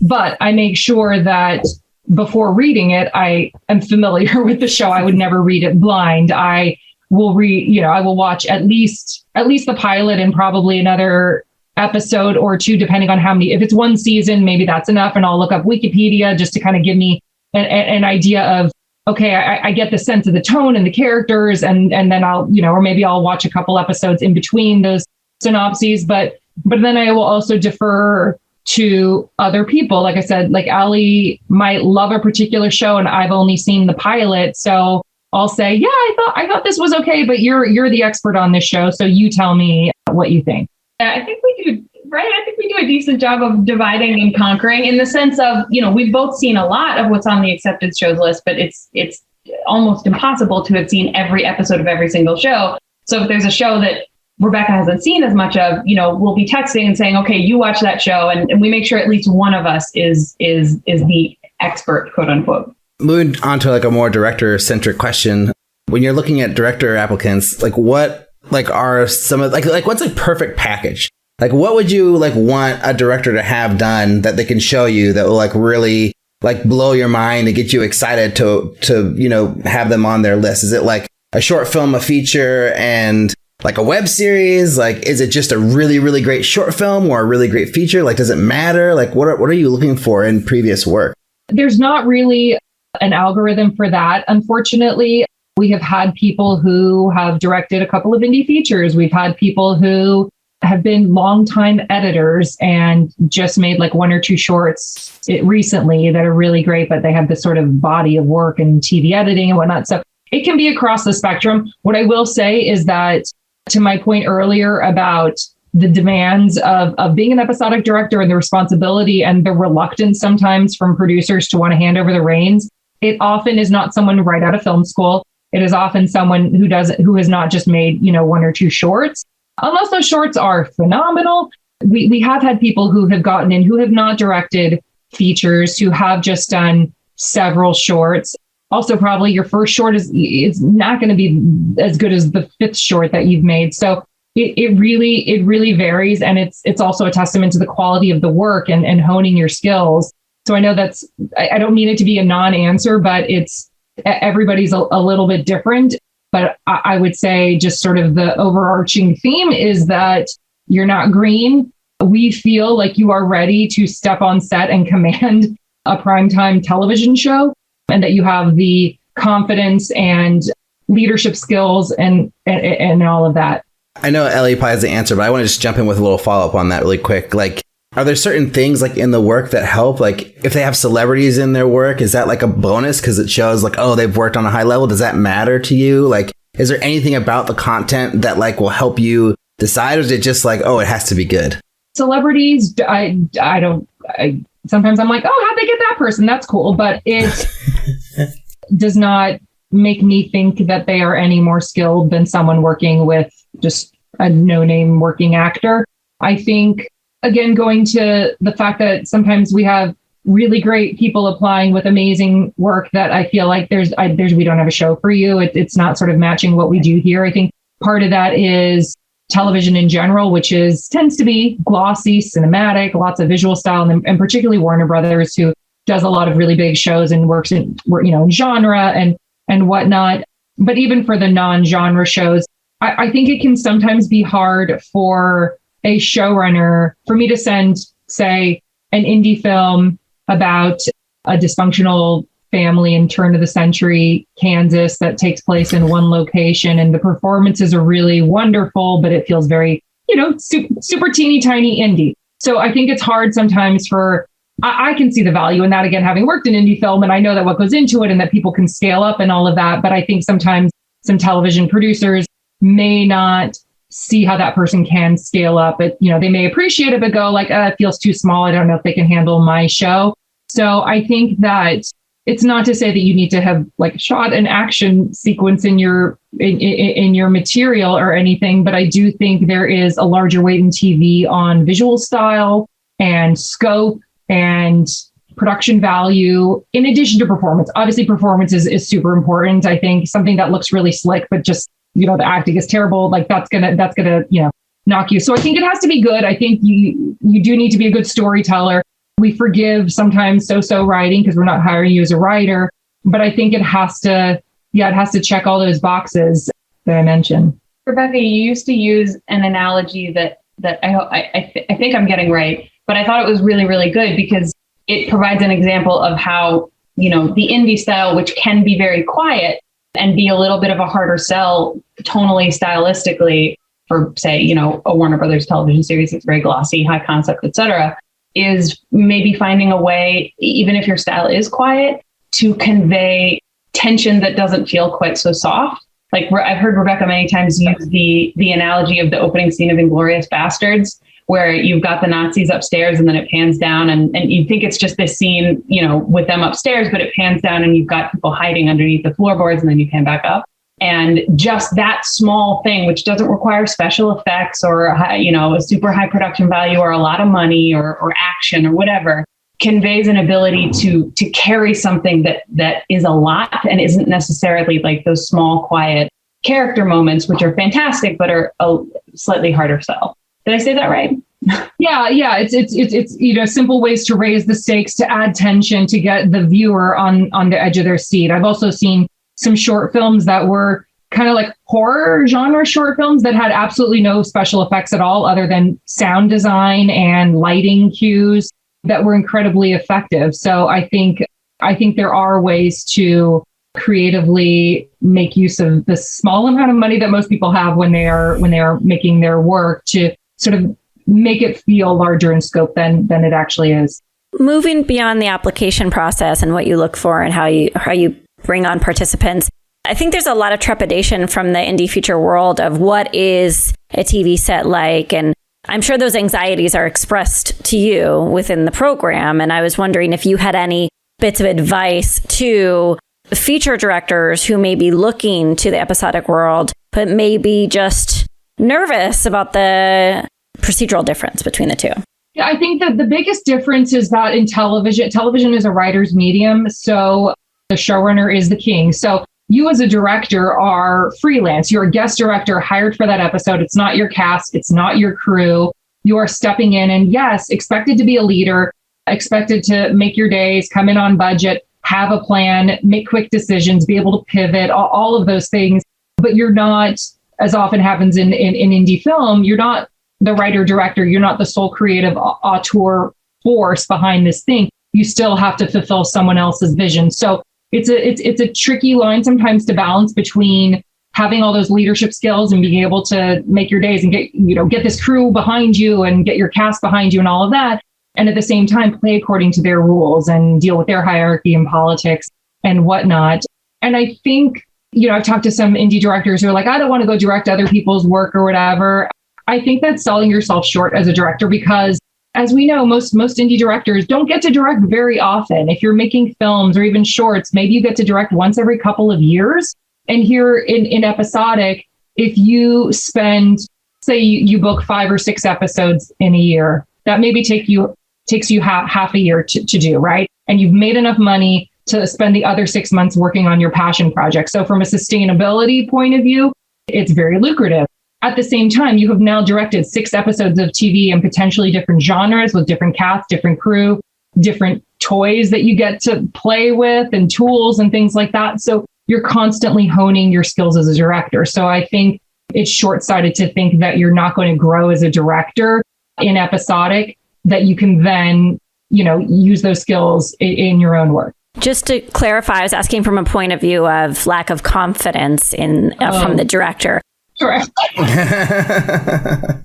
Speaker 4: but I make sure that before reading it, I am familiar with the show. I would never read it blind. I will watch at least the pilot and probably another episode or two, depending on how many. If it's one season, maybe that's enough. And I'll look up Wikipedia just to kind of give me an idea of, okay, I get the sense of the tone and the characters. And then I'll, you know, or maybe I'll watch a couple episodes in between those synopses. But then I will also defer to other people. Like I said, like Elly might love a particular show and I've only seen the pilot. So I'll say, yeah, I thought this was okay, but you're the expert on this show, so you tell me what you think.
Speaker 3: Yeah, I think we do, right? I think we do a decent job of dividing and conquering in the sense of, you know, we've both seen a lot of what's on the accepted shows list, but it's almost impossible to have seen every episode of every single show. So if there's a show that Rebecca hasn't seen as much of, you know, we'll be texting and saying, okay, you watch that show, and we make sure at least one of us is the expert, quote unquote.
Speaker 1: Moving on to like a more director-centric question. When you're looking at director applicants, like what like are some of like what's a perfect package? Like what would you like want a director to have done that they can show you that will like really like blow your mind and get you excited to you know have them on their list? Is it like a short film, a feature, and like a web series? Like is it just a really, really great short film or a really great feature? Like does it matter? Like what are you looking for in previous work?
Speaker 4: There's not really an algorithm for that. Unfortunately, we have had people who have directed a couple of indie features. We've had people who have been longtime editors and just made like one or two shorts recently that are really great, but they have this sort of body of work and TV editing and whatnot. So it can be across the spectrum. What I will say is that, to my point earlier about the demands of being an episodic director and the responsibility and the reluctance sometimes from producers to want to hand over the reins, it often is not someone right out of film school. It is often someone who has not just made, one or two shorts, unless those shorts are phenomenal. We have had people who have gotten in who have not directed features, who have just done several shorts. Also, probably your first short is not going to be as good as the fifth short that you've made. So it really varies. And it's also a testament to the quality of the work and honing your skills. So I know I don't mean it to be a non-answer, but everybody's a little bit different. But I would say just sort of the overarching theme is that you're not green. We feel like you are ready to step on set and command a primetime television show, and that you have the confidence and leadership skills and all of that.
Speaker 1: I know Elly probably has the answer, but I want to just jump in with a little follow-up on that really quick. Like, are there certain things like in the work that help? Like if they have celebrities in their work, is that like a bonus because it shows like, oh, they've worked on a high level? Does that matter to you? Like, is there anything about the content that like will help you decide, or is it just like, oh, it has to be good?
Speaker 4: Celebrities, sometimes I'm like, oh, how'd they get that person? That's cool. But it does not make me think that they are any more skilled than someone working with just a no-name working actor. I think, again, going to the fact that sometimes we have really great people applying with amazing work that I feel like we don't have a show for you. It's not sort of matching what we do here. I think part of that is television in general, which tends to be glossy, cinematic, lots of visual style, and particularly Warner Brothers, who does a lot of really big shows and works in genre and whatnot. But even for the non-genre shows, I think it can sometimes be hard for a showrunner for me to send, say, an indie film about a dysfunctional family in turn of the century Kansas that takes place in one location, and the performances are really wonderful, but it feels very, super teeny tiny indie. So I think it's hard sometimes I can see the value in that, again, having worked in indie film, and I know that what goes into it and that people can scale up and all of that. But I think sometimes some television producers may not see how that person can scale up. They may appreciate it, but go like, it feels too small. I don't know if they can handle my show. So I think that it's not to say that you need to have like shot an action sequence in your material or anything, but I do think there is a larger weight in TV on visual style and scope and production value, in addition to performance. Obviously, performance is super important. I think something that looks really slick, but just, the acting is terrible, like that's gonna knock you. So I think it has to be good. I think you do need to be a good storyteller. We forgive sometimes so writing because we're not hiring you as a writer, but I think it has to check all those boxes that I mentioned.
Speaker 3: Rebecca, you used to use an analogy that I think I'm getting right, but I thought it was really, really good because it provides an example of how, the indie style, which can be very quiet and be a little bit of a harder sell tonally, stylistically for, say, a Warner Brothers television series that's very glossy, high concept, etc., is maybe finding a way, even if your style is quiet, to convey tension that doesn't feel quite so soft. Like I've heard Rebecca many times use the analogy of the opening scene of Inglourious Bastards, where you've got the Nazis upstairs and then it pans down and you think it's just this scene, with them upstairs, but it pans down and you've got people hiding underneath the floorboards and then you pan back up. And just that small thing, which doesn't require special effects or, a super high production value or a lot of money or action or whatever, conveys an ability to carry something that is a lot and isn't necessarily like those small, quiet character moments, which are fantastic, but are a slightly harder sell. Did I say that right?
Speaker 4: Yeah. It's simple ways to raise the stakes, to add tension, to get the viewer on the edge of their seat. I've also seen some short films that were kind of like horror genre short films that had absolutely no special effects at all other than sound design and lighting cues that were incredibly effective. So I think there are ways to creatively make use of the small amount of money that most people have when they are making their work to sort of make it feel larger in scope than it actually is.
Speaker 2: Moving beyond the application process and what you look for and how you bring on participants, I think there's a lot of trepidation from the indie feature world of what is a TV set like. And I'm sure those anxieties are expressed to you within the program. And I was wondering if you had any bits of advice to feature directors who may be looking to the episodic world, but maybe just nervous about the procedural difference between the two?
Speaker 4: Yeah, I think that the biggest difference is that in television is a writer's medium. So the showrunner is the king. So you as a director are freelance. You're a guest director hired for that episode. It's not your cast. It's not your crew. You are stepping in and yes, expected to be a leader, expected to make your days, come in on budget, have a plan, make quick decisions, be able to pivot, all of those things. But you're not, as often happens in indie film, you're not the writer director. You're not the sole creative auteur force behind this thing. You still have to fulfill someone else's vision. So it's a tricky line sometimes to balance between having all those leadership skills and being able to make your days and get this crew behind you and get your cast behind you and all of that. And at the same time, play according to their rules and deal with their hierarchy and politics and whatnot. And I think, I've talked to some indie directors who are like, I don't want to go direct other people's work or whatever. I think that's selling yourself short as a director because, as we know, most indie directors don't get to direct very often. If you're making films or even shorts, maybe you get to direct once every couple of years. And here in episodic, if you spend, say you book 5 or 6 episodes in a year, that maybe takes you half a year to do, right? And you've made enough money to spend the other 6 months working on your passion project. So from a sustainability point of view, it's very lucrative. At the same time, you have now directed 6 episodes of TV in potentially different genres with different casts, different crew, different toys that you get to play with and tools and things like that. So you're constantly honing your skills as a director. So I think it's short-sighted to think that you're not going to grow as a director in episodic, that you can then, use those skills in your own work.
Speaker 2: Just to clarify, I was asking from a point of view of lack of confidence from the director.
Speaker 4: Correct. Well,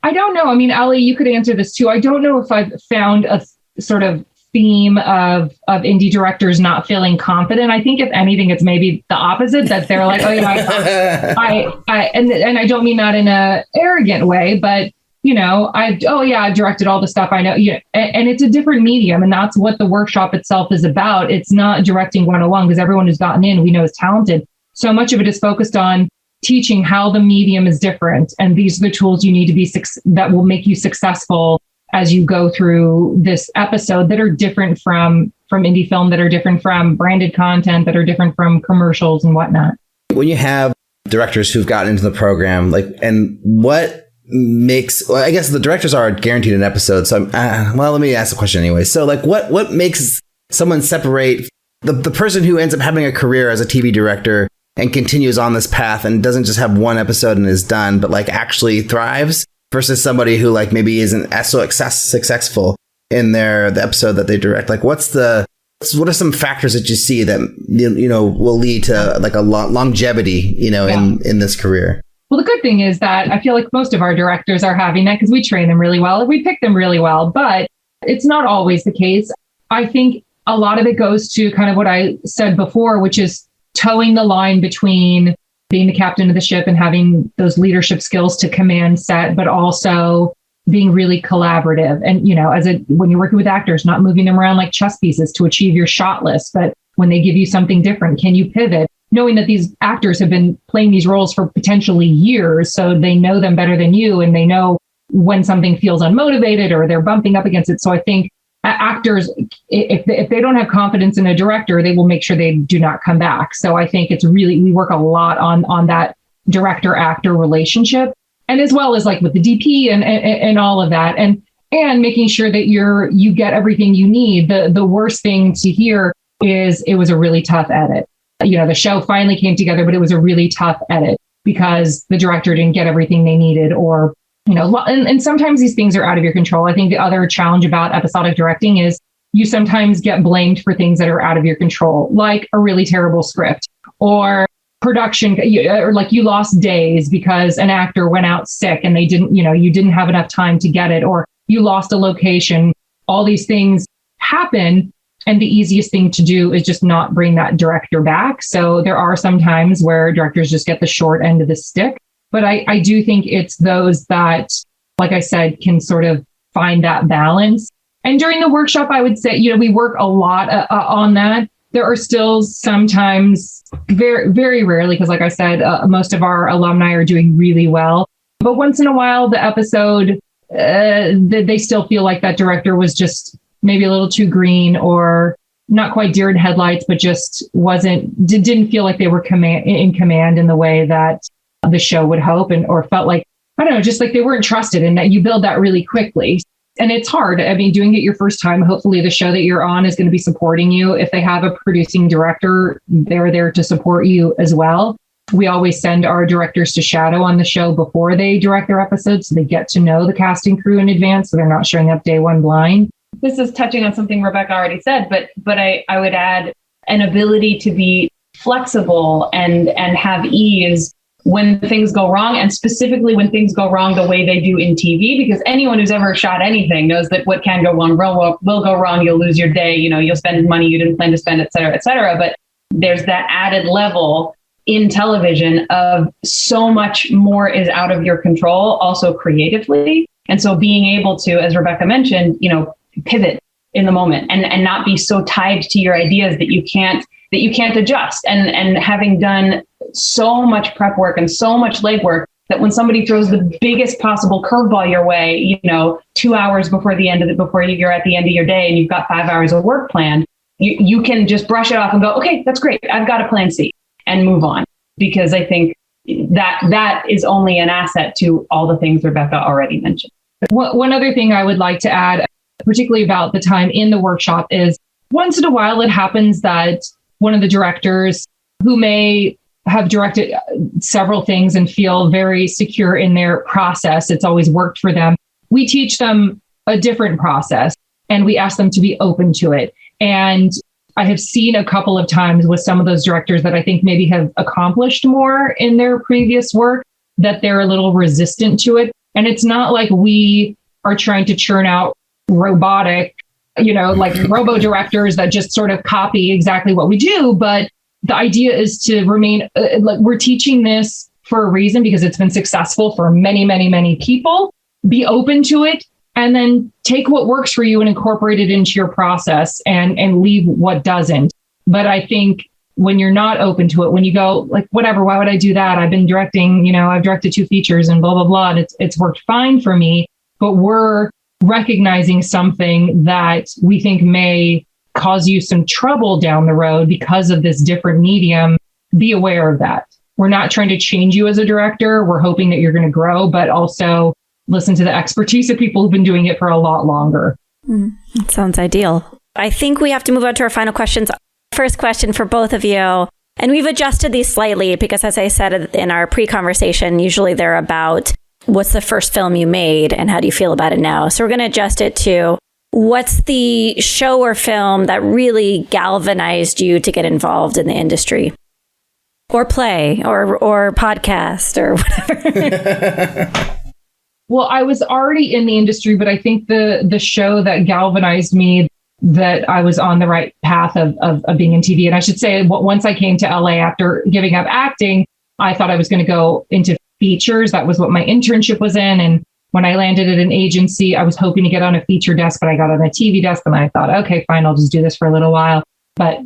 Speaker 4: I don't know. I mean, Elly, you could answer this too. I don't know if I've found a sort of theme of indie directors not feeling confident. I think if anything, it's maybe the opposite, that they're like, oh yeah, and I don't mean that in a arrogant way, but I've directed all the stuff I know, and it's a different medium. And that's what the workshop itself is about. It's not directing 101 because everyone who's gotten in, we know is talented. So much of it is focused on teaching how the medium is different. And these are the tools you need to be that will make you successful as you go through this episode, that are different from indie film, that are different from branded content, that are different from commercials and whatnot.
Speaker 1: When you have directors who've gotten into the program, and what makes, I guess the directors are guaranteed an episode. So, let me ask the question anyway. So what makes someone separate the person who ends up having a career as a TV director and continues on this path and doesn't just have one episode and is done, but actually thrives, versus somebody who maybe isn't as so successful in the episode that they direct? What are some factors that you see that will lead to a longevity in this career?
Speaker 4: Well, the good thing is that I feel like most of our directors are having that because we train them really well and we pick them really well, but it's not always the case. I think a lot of it goes to kind of what I said before, which is towing the line between being the captain of the ship and having those leadership skills to command set, but also being really collaborative. And, when you're working with actors, not moving them around like chess pieces to achieve your shot list, but when they give you something different, can you pivot? Knowing that these actors have been playing these roles for potentially years, so they know them better than you, and they know when something feels unmotivated or they're bumping up against it. So I think actors, if they don't have confidence in a director, they will make sure they do not come back. So I think we work a lot on that director-actor relationship, and as well as with the DP and all of that, and making sure that you get everything you need. The worst thing to hear is it was a really tough edit. The show finally came together, but it was a really tough edit because the director didn't get everything they needed, or and sometimes these things are out of your control. I think the other challenge about episodic directing is you sometimes get blamed for things that are out of your control, like a really terrible script or production, or you lost days because an actor went out sick and they didn't, you didn't have enough time to get it, or you lost a location. All these things happen. And the easiest thing to do is just not bring that director back. So there are some times where directors just get the short end of the stick. But I do think it's those that, like I said, can sort of find that balance. And during the workshop, I would say, we work a lot on that. There are still sometimes, very, very rarely, because like I said, most of our alumni are doing really well. But once in a while, the episode, they still feel like that director was just maybe a little too green, or not quite deer in headlights, but just didn't feel like they were in command in the way that the show would hope, or felt like, I don't know, just like they weren't trusted, and that you build that really quickly. And it's hard. I mean, doing it your first time, hopefully the show that you're on is going to be supporting you. If they have a producing director, they're there to support you as well. We always send our directors to shadow on the show before they direct their episodes, so they get to know the casting crew in advance, so they're not showing up day one blind.
Speaker 3: This is touching on something Rebecca already said, but I would add an ability to be flexible and have ease when things go wrong, and specifically when things go wrong the way they do in TV, because anyone who's ever shot anything knows that what can go wrong will go wrong. You'll lose your day, you'll spend money you didn't plan to spend, et cetera, et cetera. But there's that added level in television of so much more is out of your control, also creatively. And so being able to, as Rebecca mentioned, pivot in the moment and not be so tied to your ideas that you can't adjust. And having done so much prep work and so much legwork, that when somebody throws the biggest possible curveball your way, 2 hours before you're at the end of your day and you've got 5 hours of work planned, you can just brush it off and go, okay, that's great. I've got a plan C, and move on. Because I think that is only an asset to all the things Rebecca already mentioned.
Speaker 4: One other thing I would like to add, particularly about the time in the workshop, is once in a while it happens that one of the directors who may have directed several things and feel very secure in their process, it's always worked for them, we teach them a different process and we ask them to be open to it. And I have seen a couple of times with some of those directors that I think maybe have accomplished more in their previous work, that they're a little resistant to it. And it's not like we are trying to churn out robotic, like robo directors that just sort of copy exactly what we do. But the idea is to remain, we're teaching this for a reason, because it's been successful for many, many, many people. Be open to it, and then take what works for you and incorporate it into your process, and leave what doesn't. But I think when you're not open to it, when you go like, whatever, why would I do that? I've been directing, I've directed 2 features and blah, blah, blah. And it's worked fine for me, but we're recognizing something that we think may cause you some trouble down the road because of this different medium. Be aware of that. We're not trying to change you as a director. We're hoping that you're going to grow, but also listen to the expertise of people who've been doing it for a lot longer.
Speaker 2: That sounds ideal. I think we have to move on to our final questions. First question for both of you. And we've adjusted these slightly because, as I said in our pre-conversation, usually they're about what's the first film you made and how do you feel about it now? So we're going to adjust it to what's the show or film that really galvanized you to get involved in the industry? Or play, or podcast, or whatever.
Speaker 4: Well, I was already in the industry, but I think the show that galvanized me, that I was on the right path of being in TV. And I should say, once I came to LA after giving up acting, I thought I was going to go into features. That was what my internship was in. And when I landed at an agency, I was hoping to get on a feature desk, but I got on a TV desk, and I thought, okay, fine, I'll just do this for a little while. But,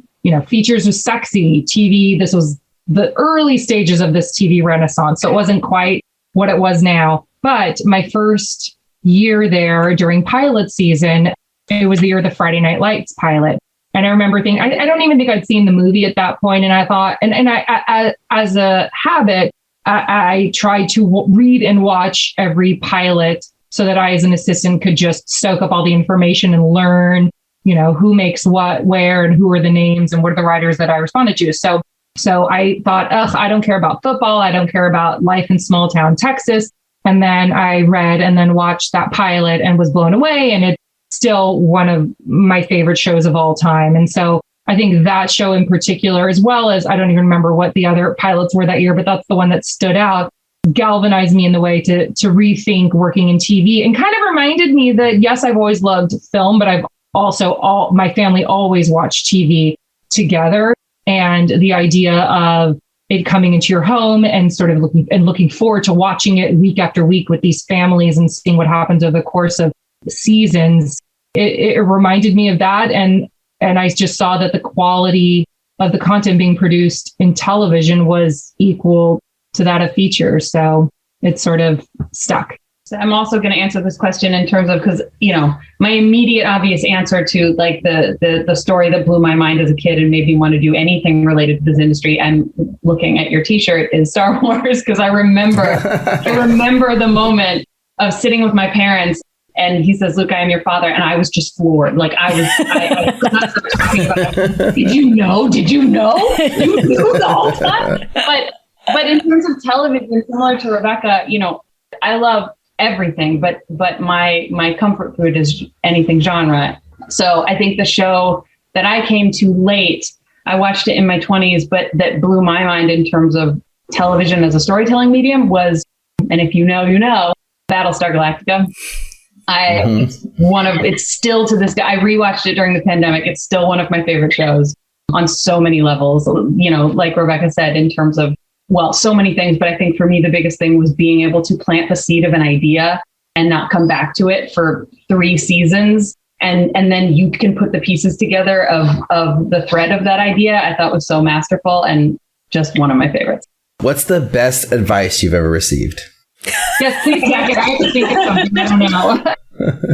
Speaker 4: features was sexy. TV, this was the early stages of this TV renaissance. So it wasn't quite what it was now. But my first year there during pilot season, it was the year of the Friday Night Lights pilot. And I remember thinking, I don't even think I'd seen the movie at that point. And I thought, and I as a habit, I tried to read and watch every pilot so that I, as an assistant, could just soak up all the information and learn, who makes what, where, and who are the names and what are the writers that I responded to. So I thought, I don't care about football. I don't care about life in small town Texas. And then I read and then watched that pilot and was blown away. And it's still one of my favorite shows of all time. And so I think that show in particular, as well as, I don't even remember what the other pilots were that year, but that's the one that stood out, galvanized me in the way to rethink working in TV, and kind of reminded me that, yes, I've always loved film, but I've also, my family always watched TV together. And the idea of it coming into your home and sort of looking forward to watching it week after week with these families and seeing what happens over the course of seasons it reminded me of that. And I just saw that the quality of the content being produced in television was equal to that of features. So it sort of stuck.
Speaker 3: So I'm also going to answer this question in terms of, because, my immediate obvious answer to like the story that blew my mind as a kid and made me want to do anything related to this industry, and looking at your t-shirt, is Star Wars. Because I remember the moment of sitting with my parents and he says, "Luke, I am your father." And I was just floored. Like I could not stop talking about it. Did you know? You knew the whole time? But in terms of television, similar to Rebecca, I love everything, but my comfort food is anything genre. So I think the show that I came to late, I watched it in my 20s, but that blew my mind in terms of television as a storytelling medium was, and if you know, Battlestar Galactica. It's still to this day, I rewatched it during the pandemic. It's still one of my favorite shows on so many levels, like Rebecca said, in terms of, well, so many things, but I think for me, the biggest thing was being able to plant the seed of an idea and not come back to it for 3 seasons. And then you can put the pieces together of the thread of that idea. I thought was so masterful and just one of my favorites.
Speaker 1: What's the best advice you've ever received?
Speaker 3: Yes, please, Jack. I have to think of something. I don't know.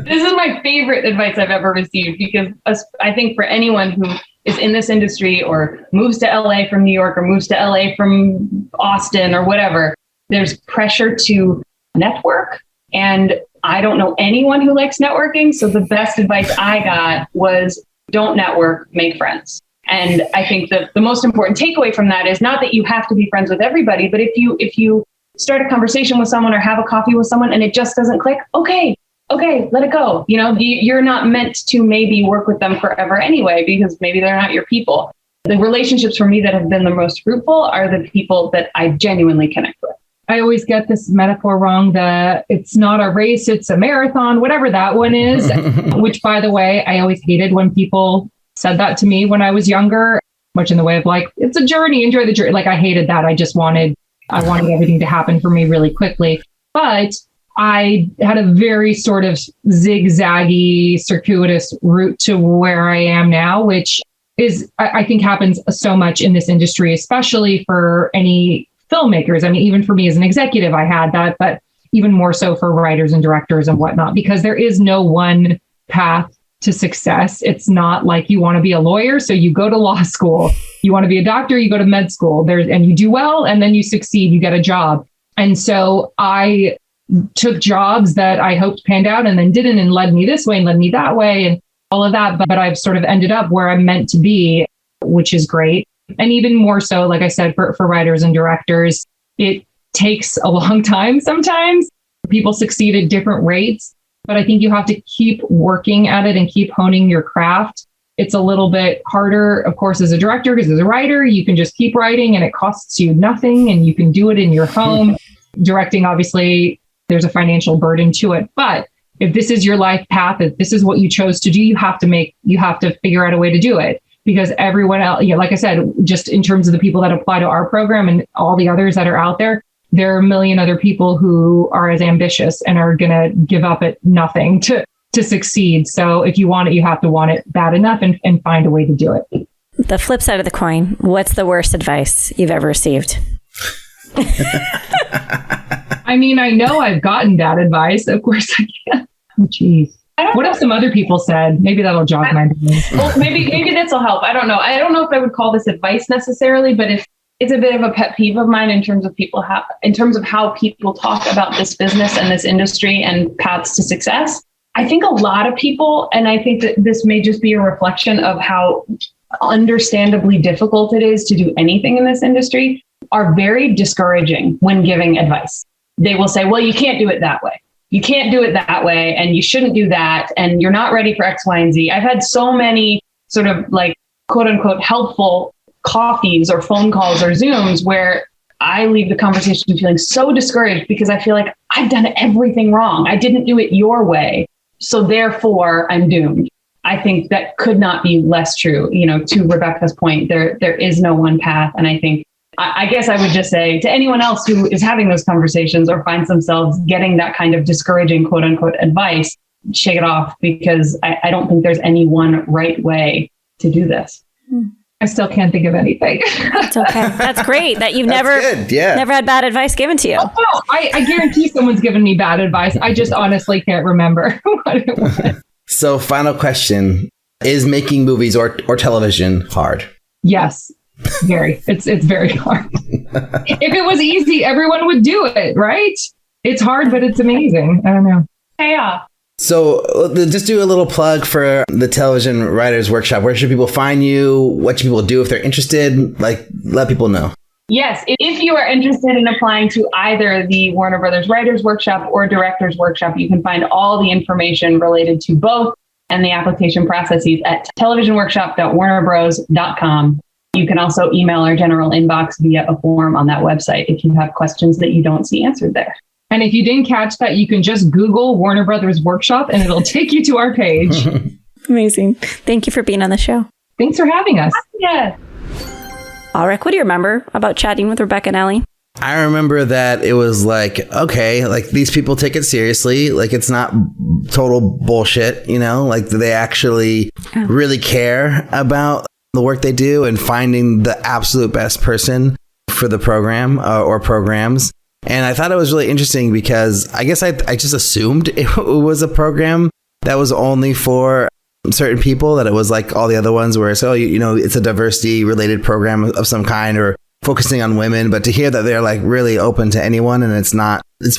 Speaker 3: This is my favorite advice I've ever received, because I think for anyone who is in this industry or moves to LA from New York or moves to LA from Austin or whatever, there's pressure to network. And I don't know anyone who likes networking. So the best advice I got was don't network, make friends. And I think that the most important takeaway from that is not that you have to be friends with everybody, but if you start a conversation with someone or have a coffee with someone and it just doesn't click, okay, let it go. You're not meant to maybe work with them forever anyway, because maybe they're not your people. The relationships for me that have been the most fruitful are the people that I genuinely connect with.
Speaker 4: I always get this metaphor wrong, that it's not a race, it's a marathon, whatever that one is, which, by the way, I always hated when people said that to me when I was younger, much in the way of like, it's a journey, enjoy the journey. Like I hated that. I wanted everything to happen for me really quickly. But I had a very sort of zigzaggy, circuitous route to where I am now, which is, I think, happens so much in this industry, especially for any filmmakers. I mean, even for me as an executive, I had that, but even more so for writers and directors and whatnot, because there is no one path to success. It's not like you want to be a lawyer, so you go to law school. You want to be a doctor, you go to med school and you do well, and then you succeed, you get a job. And so I took jobs that I hoped panned out and then didn't, and led me this way and led me that way and all of that. But I've sort of ended up where I'm meant to be, which is great. And even more so, like I said, for writers and directors, it takes a long time sometimes. People succeed at different rates, but I think you have to keep working at it and keep honing your craft. It's a little bit harder, of course, as a director, because as a writer, you can just keep writing and it costs you nothing and you can do it in your home. Directing, obviously, there's a financial burden to it. But if this is your life path, if this is what you chose to do, you have to figure out a way to do it. Because everyone else, like I said, just in terms of the people that apply to our program and all the others that are out there, there are a million other people who are as ambitious and are going to give up at nothing to succeed. So if you want it, you have to want it bad enough and find a way to do it.
Speaker 2: The flip side of the coin, what's the worst advice you've ever received?
Speaker 4: I mean, I know I've gotten bad advice. Of course I can. Oh, geez. What have some other people said? Maybe that'll jog my memory.
Speaker 3: Well, maybe this will help. I don't know. I don't know if I would call this advice necessarily, but it's a bit of a pet peeve of mine in terms of how people talk about this business and this industry and paths to success. I think a lot of people, and I think that this may just be a reflection of how understandably difficult it is to do anything in this industry, are very discouraging when giving advice. They will say, well, you can't do it that way. You can't do it that way, and you shouldn't do that, and you're not ready for X, Y, and Z. I've had so many sort of like, quote unquote, helpful coffees or phone calls or Zooms where I leave the conversation feeling so discouraged because I feel like I've done everything wrong. I didn't do it your way, so therefore I'm doomed. I think that could not be less true. To Rebecca's point, there is no one path, and I think I guess I would just say to anyone else who is having those conversations or finds themselves getting that kind of discouraging, quote unquote, advice, shake it off, because I don't think there's any one right way to do this.
Speaker 4: I still can't think of anything.
Speaker 2: That's okay. That's great that you've never had bad advice given to you.
Speaker 4: Oh, no, I guarantee someone's given me bad advice. I just honestly can't remember what it was.
Speaker 1: So final question, is making movies or television hard?
Speaker 4: Yes, very. It's very hard. If it was easy, everyone would do it, right? It's hard, but it's amazing. I don't know.
Speaker 3: Yeah.
Speaker 1: So just do a little plug for the Television Writers Workshop. Where should people find you? What should people do if they're interested? Like, let people know.
Speaker 3: Yes. If you are interested in applying to either the Warner Brothers Writers Workshop or Directors Workshop, you can find all the information related to both and the application processes at televisionworkshop.warnerbros.com. You can also email our general inbox via a form on that website if you have questions that you don't see answered there.
Speaker 4: And if you didn't catch that, you can just Google Warner Brothers Workshop and it'll take you to our page.
Speaker 2: Amazing. Thank you for being on the show.
Speaker 4: Thanks for having us.
Speaker 3: Yeah.
Speaker 2: Alrik, what do you remember about chatting with Rebecca and Elly?
Speaker 1: I remember that it was like, okay, like these people take it seriously. Like it's not total bullshit, you know, like they actually really care about the work they do and finding the absolute best person for the program or programs. And I thought it was really interesting because I guess I just assumed it was a program that was only for certain people, that it was like all the other ones where it's, it's a diversity related program of some kind or focusing on women. But to hear that they're like really open to anyone and it's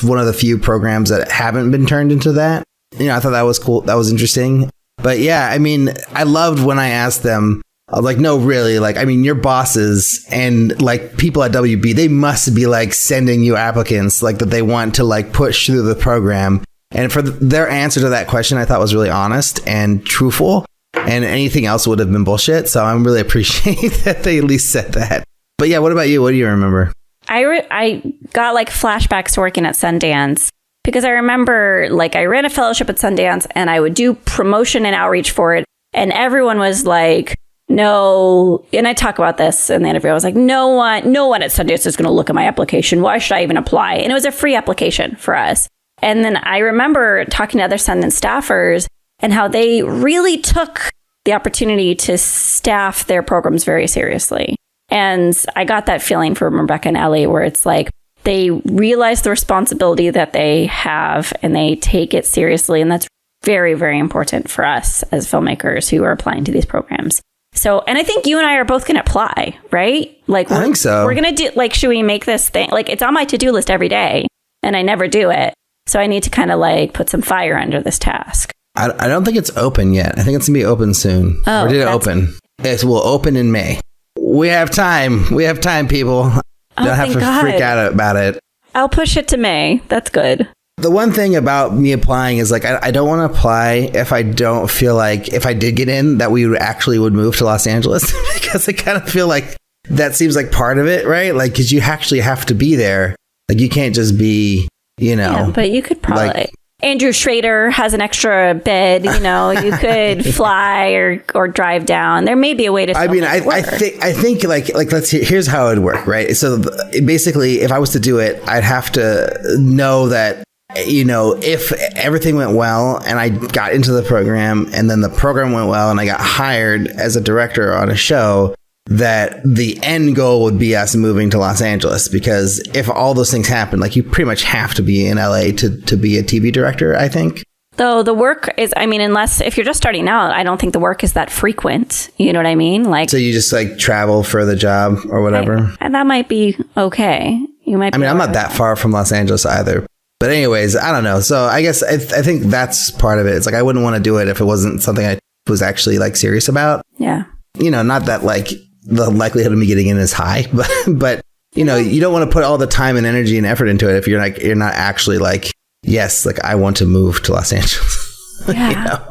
Speaker 1: one of the few programs that haven't been turned into that. I thought that was cool. That was interesting. But yeah, I mean, I loved when I asked them, I was like, no, really, like, I mean, your bosses and like people at WB, they must be like sending you applicants like that they want to like push through the program. And for their answer to that question, I thought was really honest and truthful, and anything else would have been bullshit. So I really appreciate that they at least said that. But yeah, what about you? What do you remember?
Speaker 2: I got like flashbacks to working at Sundance because I remember like I ran a fellowship at Sundance and I would do promotion and outreach for it. And everyone was like, no, and I talk about this in the interview. I was like, no one at Sundance is going to look at my application. Why should I even apply? And it was a free application for us. And then I remember talking to other Sundance staffers and how they really took the opportunity to staff their programs very seriously. And I got that feeling from Rebecca and Elly, where it's like they realize the responsibility that they have and they take it seriously. And that's very, very important for us as filmmakers who are applying to these programs. So, and I think you and I are both going to apply, right? Like,
Speaker 1: I think so.
Speaker 2: We're going to do, like, should we make this thing? Like, it's on my to-do list every day and I never do it. So I need to kind of like put some fire under this task.
Speaker 1: I don't think it's open yet. I think it's going to be open soon.
Speaker 2: Oh,
Speaker 1: or did it open? It will open in May. We have time. We have time, people. Don't have to freak out about it.
Speaker 2: I'll push it to May. That's good.
Speaker 1: The one thing about me applying is like, I don't want to apply if I don't feel like if I did get in that we would move to Los Angeles because I kind of feel like that seems like part of it, right? Like, because you actually have to be there. Like, you can't just be, Yeah,
Speaker 2: but you could probably. Andrew Schrader has an extra bed, you could fly or drive down. There may be a way to.
Speaker 1: I mean, I think like let's here's how it would work, right? So basically, if I was to do it, I'd have to know that, if everything went well and I got into the program and then the program went well and I got hired as a director on a show, that the end goal would be us moving to Los Angeles, because if all those things happen, like you pretty much have to be in LA to be a TV director, I think.
Speaker 2: Though the work is, unless if you're just starting out, I don't think the work is that frequent. You know what I mean? Like,
Speaker 1: so you just like travel for the job or whatever.
Speaker 2: And that might be okay. You might.
Speaker 1: I'm not that far from Los Angeles either. But anyways, I don't know. So I guess I think that's part of it. It's like I wouldn't want to do it if it wasn't something I was actually like serious about.
Speaker 2: Yeah.
Speaker 1: Not that like the likelihood of me getting in is high, but you don't want to put all the time and energy and effort into it if you're not actually like, yes, like I want to move to Los Angeles.
Speaker 2: Yeah.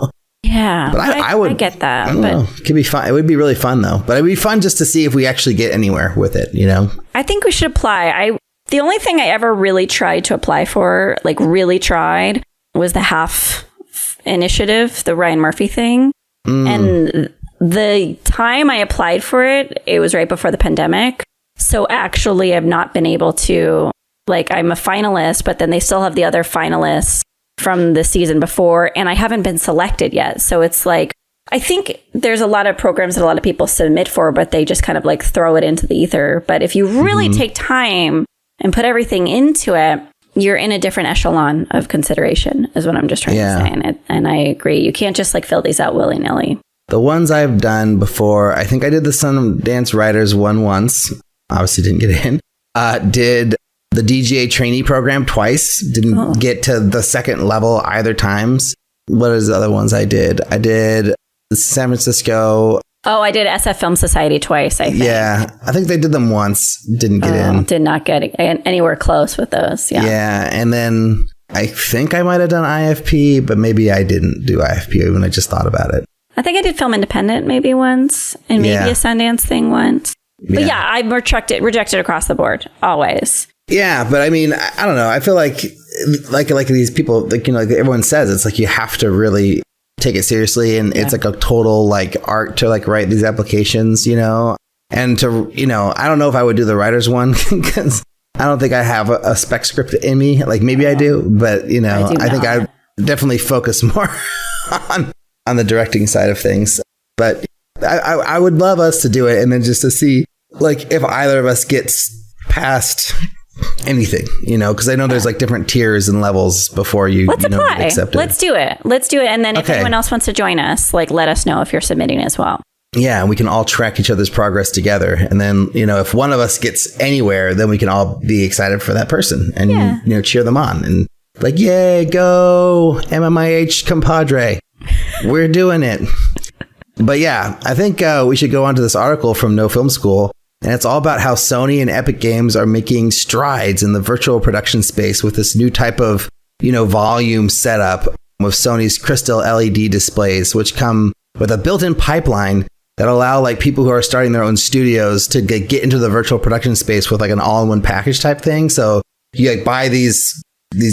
Speaker 2: Yeah.
Speaker 1: But I
Speaker 2: get that.
Speaker 1: I don't know. It could be fun. It would be really fun though. But it'd be fun just to see if we actually get anywhere with it,
Speaker 2: I think we should apply. The only thing I ever really tried to apply for, like really tried, was the HALF initiative, the Ryan Murphy thing. And the time I applied for it, it was right before the pandemic. So actually, I've not been able to, like, I'm a finalist, but then they still have the other finalists from the season before, and I haven't been selected yet. So it's like, I think there's a lot of programs that a lot of people submit for, but they just kind of like throw it into the ether. But if you really take time and put everything into it, you're in a different echelon of consideration, is what I'm just trying to say. And I agree. You can't just like fill these out willy-nilly.
Speaker 1: The ones I've done before, I think I did the Sundance Writers one once. Obviously didn't get in. Did the DGA trainee program twice. Didn't get to the second level either times. What is the other ones I did? I did San Francisco.
Speaker 2: Oh, I did SF Film Society twice, I think.
Speaker 1: Yeah, I think they did them once. Didn't get in.
Speaker 2: Did not get anywhere close with those. Yeah.
Speaker 1: Yeah, and then I think I might have done IFP, but maybe I didn't do IFP when I just thought about it.
Speaker 2: I think I did Film Independent maybe once, and maybe a Sundance thing once. But yeah, I'm rejected across the board, always.
Speaker 1: Yeah, but I mean, I don't know. I feel like these people, like, you know, like everyone says, it's like you have to really take it seriously, and it's like a total like art to like write these applications, you know. And to, you know, I don't know if I would do the writer's one because I don't think I have a spec script in me. Like maybe I do, but you know, I think I definitely focus more on the directing side of things. But I would love us to do it, and then just to see like if either of us gets past anything, you know, because I know there's like different tiers and levels before you,
Speaker 2: Let's apply.
Speaker 1: Accept it.
Speaker 2: Let's do it. And then if anyone else wants to join us, like let us know if you're submitting as well.
Speaker 1: Yeah, and we can all track each other's progress together. And then, you know, if one of us gets anywhere, then we can all be excited for that person and, you know, cheer them on and like, yay, go MMIH compadre. We're doing it. But yeah, I think we should go on to this article from No Film School. And it's all about how Sony and Epic Games are making strides in the virtual production space with this new type of, you know, volume setup with Sony's crystal LED displays, which come with a built-in pipeline that allow like people who are starting their own studios to get into the virtual production space with like an all-in-one package type thing. So you like buy these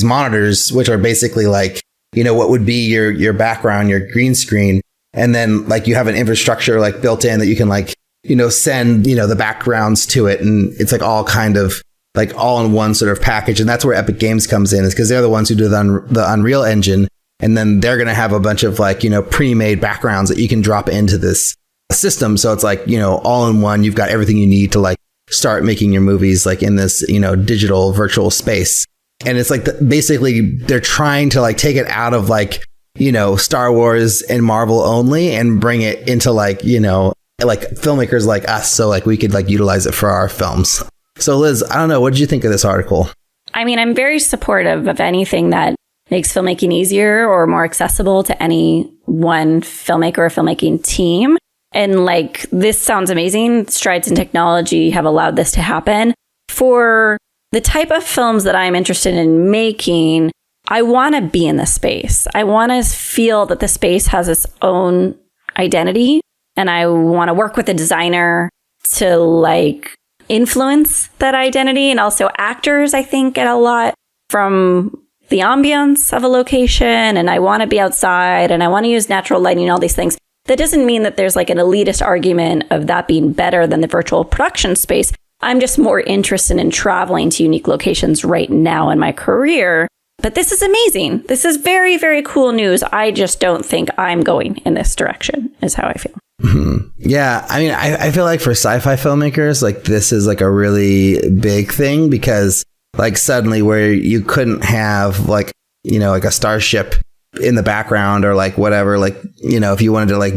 Speaker 1: monitors, which are basically like, you know, what would be your background, your green screen. And then like you have an infrastructure like built in that you can like, you know, send, you know, the backgrounds to it. And it's like all kind of like all in one sort of package. And that's where Epic Games comes in, is because they're the ones who do the Unreal Engine. And then they're going to have a bunch of like, you know, pre-made backgrounds that you can drop into this system. So it's like, you know, all in one, you've got everything you need to like start making your movies like in this, you know, digital virtual space. And it's like basically they're trying to like take it out of like, you know, Star Wars and Marvel only and bring it into like, you know, like filmmakers like us, so like we could like utilize it for our films. So Liz, I don't know, what did you think of this article?
Speaker 2: I mean, I'm very supportive of anything that makes filmmaking easier or more accessible to any one filmmaker or filmmaking team. And like, this sounds amazing. Strides in technology have allowed this to happen. For the type of films that I'm interested in making, I want to be in the space. I want to feel that the space has its own identity. And I want to work with a designer to like influence that identity. And also actors, I think, get a lot from the ambience of a location. And I want to be outside and I want to use natural lighting and all these things. That doesn't mean that there's like an elitist argument of that being better than the virtual production space. I'm just more interested in traveling to unique locations right now in my career. But this is amazing. This is very, very cool news. I just don't think I'm going in this direction, is how I feel.
Speaker 1: Mm-hmm. Yeah, I mean, I feel like for sci-fi filmmakers, like this is like a really big thing because like suddenly where you couldn't have like, you know, like a starship in the background or like whatever, like, you know, if you wanted to like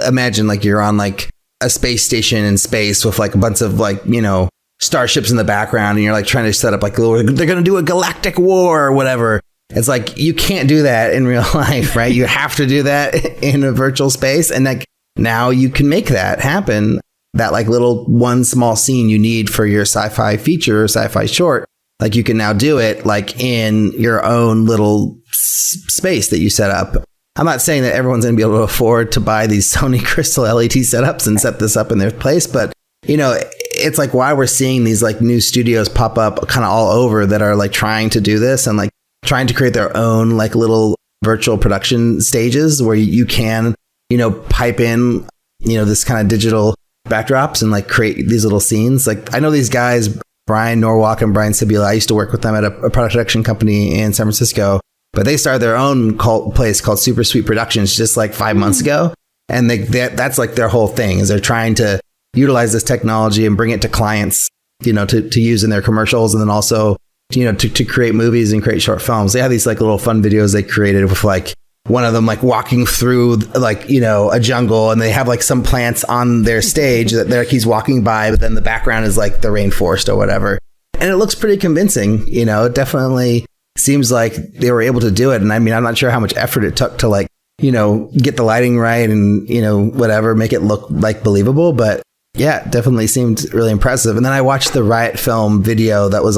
Speaker 1: imagine like you're on like a space station in space with like a bunch of like, you know, starships in the background and you're like trying to set up like they're going to do a galactic war or whatever. It's like you can't do that in real life, right? You have to do that in a virtual space. And like now you can make that happen. That like little one small scene you need for your sci-fi feature or sci-fi short, like you can now do it like in your own little space that you set up. I'm not saying that everyone's going to be able to afford to buy these Sony Crystal LED setups and set this up in their place, but you know, it's like why we're seeing these like new studios pop up kind of all over that are like trying to do this and like trying to create their own like little virtual production stages where you can, you know, pipe in, you know, this kind of digital backdrops and like create these little scenes. Like I know these guys, Brian Norwalk and Brian Sibula, I used to work with them at a production company in San Francisco. but they started their own place called Super Sweet Productions just like 5 months ago. And that's like their whole thing is they're trying to utilize this technology and bring it to clients, to use in their commercials. And then also, to create movies and create short films. They have these like little fun videos they created with like one of them like walking through like, a jungle, and they have like some plants on their stage that he's walking by, but then the background is like the rainforest or whatever. And it looks pretty convincing. It definitely seems like they were able to do it. And I mean, I'm not sure how much effort it took to like, get the lighting right and, whatever, make it look like believable. But yeah, it definitely seemed really impressive. And then I watched the Riot Film video that was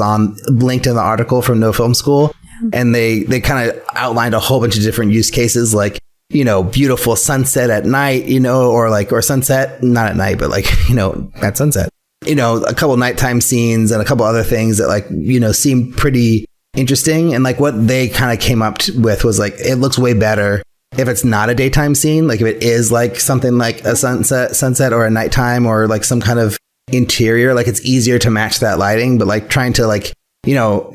Speaker 1: linked in the article from No Film School. And they kind of outlined a whole bunch of different use cases, like, beautiful sunset at night, or sunset, not at night, but like, at sunset, a couple nighttime scenes and a couple other things that like, seemed pretty interesting. And like what they kind of came up with was like, it looks way better if it's not a daytime scene, like if it is like something like a sunset or a nighttime or like some kind of interior, like it's easier to match that lighting. But like trying to like,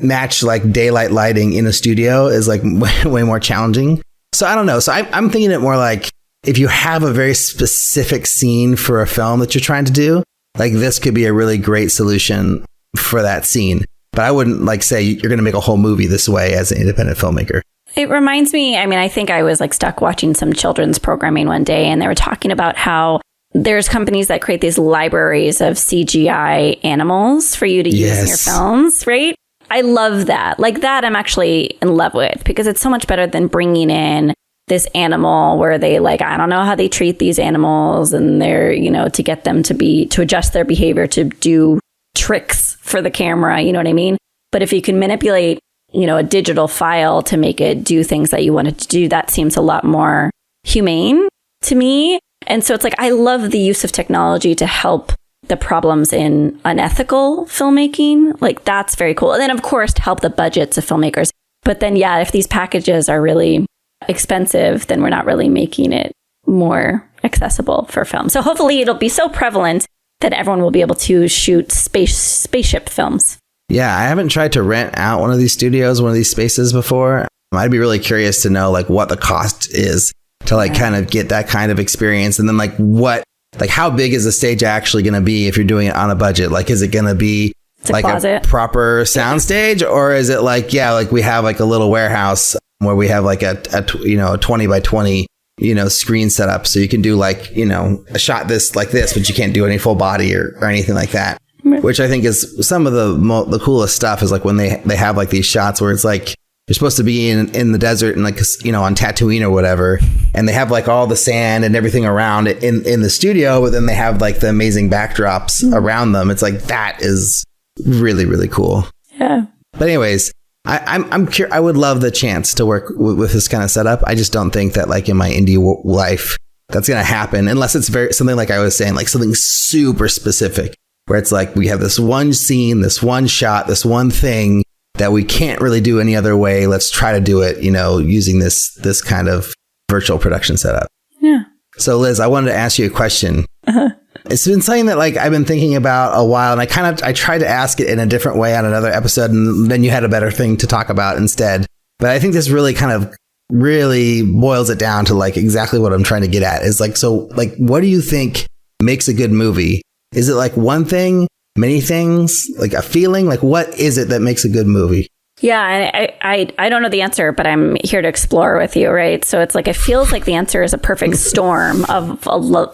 Speaker 1: match like daylight lighting in a studio is like way more challenging. So I don't know. So I'm thinking it more like if you have a very specific scene for a film that you're trying to do, like this could be a really great solution for that scene. But I wouldn't like say you're going to make a whole movie this way as an independent filmmaker.
Speaker 2: It reminds me, I think I was like stuck watching some children's programming one day, and they were talking about how there's companies that create these libraries of CGI animals for you to use in your films, right? I love that. Like that I'm actually in love with, because it's so much better than bringing in this animal where they like, I don't know how they treat these animals, and they're, to get them to adjust their behavior to do tricks for the camera, you know what I mean? But if you can manipulate a digital file to make it do things that you wanted to do, that seems a lot more humane to me. And so it's like, I love the use of technology to help the problems in unethical filmmaking. Like that's very cool. And then of course to help the budgets of filmmakers. But then, yeah, if these packages are really expensive, then we're not really making it more accessible for film. So hopefully it'll be so prevalent that everyone will be able to shoot spaceship films.
Speaker 1: Yeah, I haven't tried to rent out one of these studios, one of these spaces before. I'd be really curious to know like what the cost is to like kind of get that kind of experience. And then like how big is the stage actually going to be if you're doing it on a budget? Like, is it going to be like a proper sound stage, or is it like, like we have like a little warehouse where we have like a 20 by 20, screen set up. So you can do like, a shot like this, but you can't do any full body or anything like that. Which I think is some of the coolest stuff is like when they have like these shots where it's like you're supposed to be in the desert and like, on Tatooine or whatever. And they have like all the sand and everything around it in the studio, but then they have like the amazing backdrops around them. It's like, that is really, really cool.
Speaker 2: Yeah.
Speaker 1: But anyways, I'm curious. I would love the chance to work with this kind of setup. I just don't think that like in my indie life, that's going to happen unless it's something like I was saying, like something super specific. Where it's like we have this one scene, this one shot, this one thing that we can't really do any other way. Let's try to do it, using this kind of virtual production setup.
Speaker 2: Yeah.
Speaker 1: So Liz, I wanted to ask you a question. It's been something that like I've been thinking about a while, and I tried to ask it in a different way on another episode, and then you had a better thing to talk about instead. But I think this really kind of really boils it down to like exactly what I'm trying to get at is like, so like, what do you think makes a good movie? Is it like one thing, many things, like a feeling? Like what is it that makes a good movie?
Speaker 2: Yeah, and I don't know the answer, but I'm here to explore with you, right? So it's like, it feels like the answer is a perfect storm of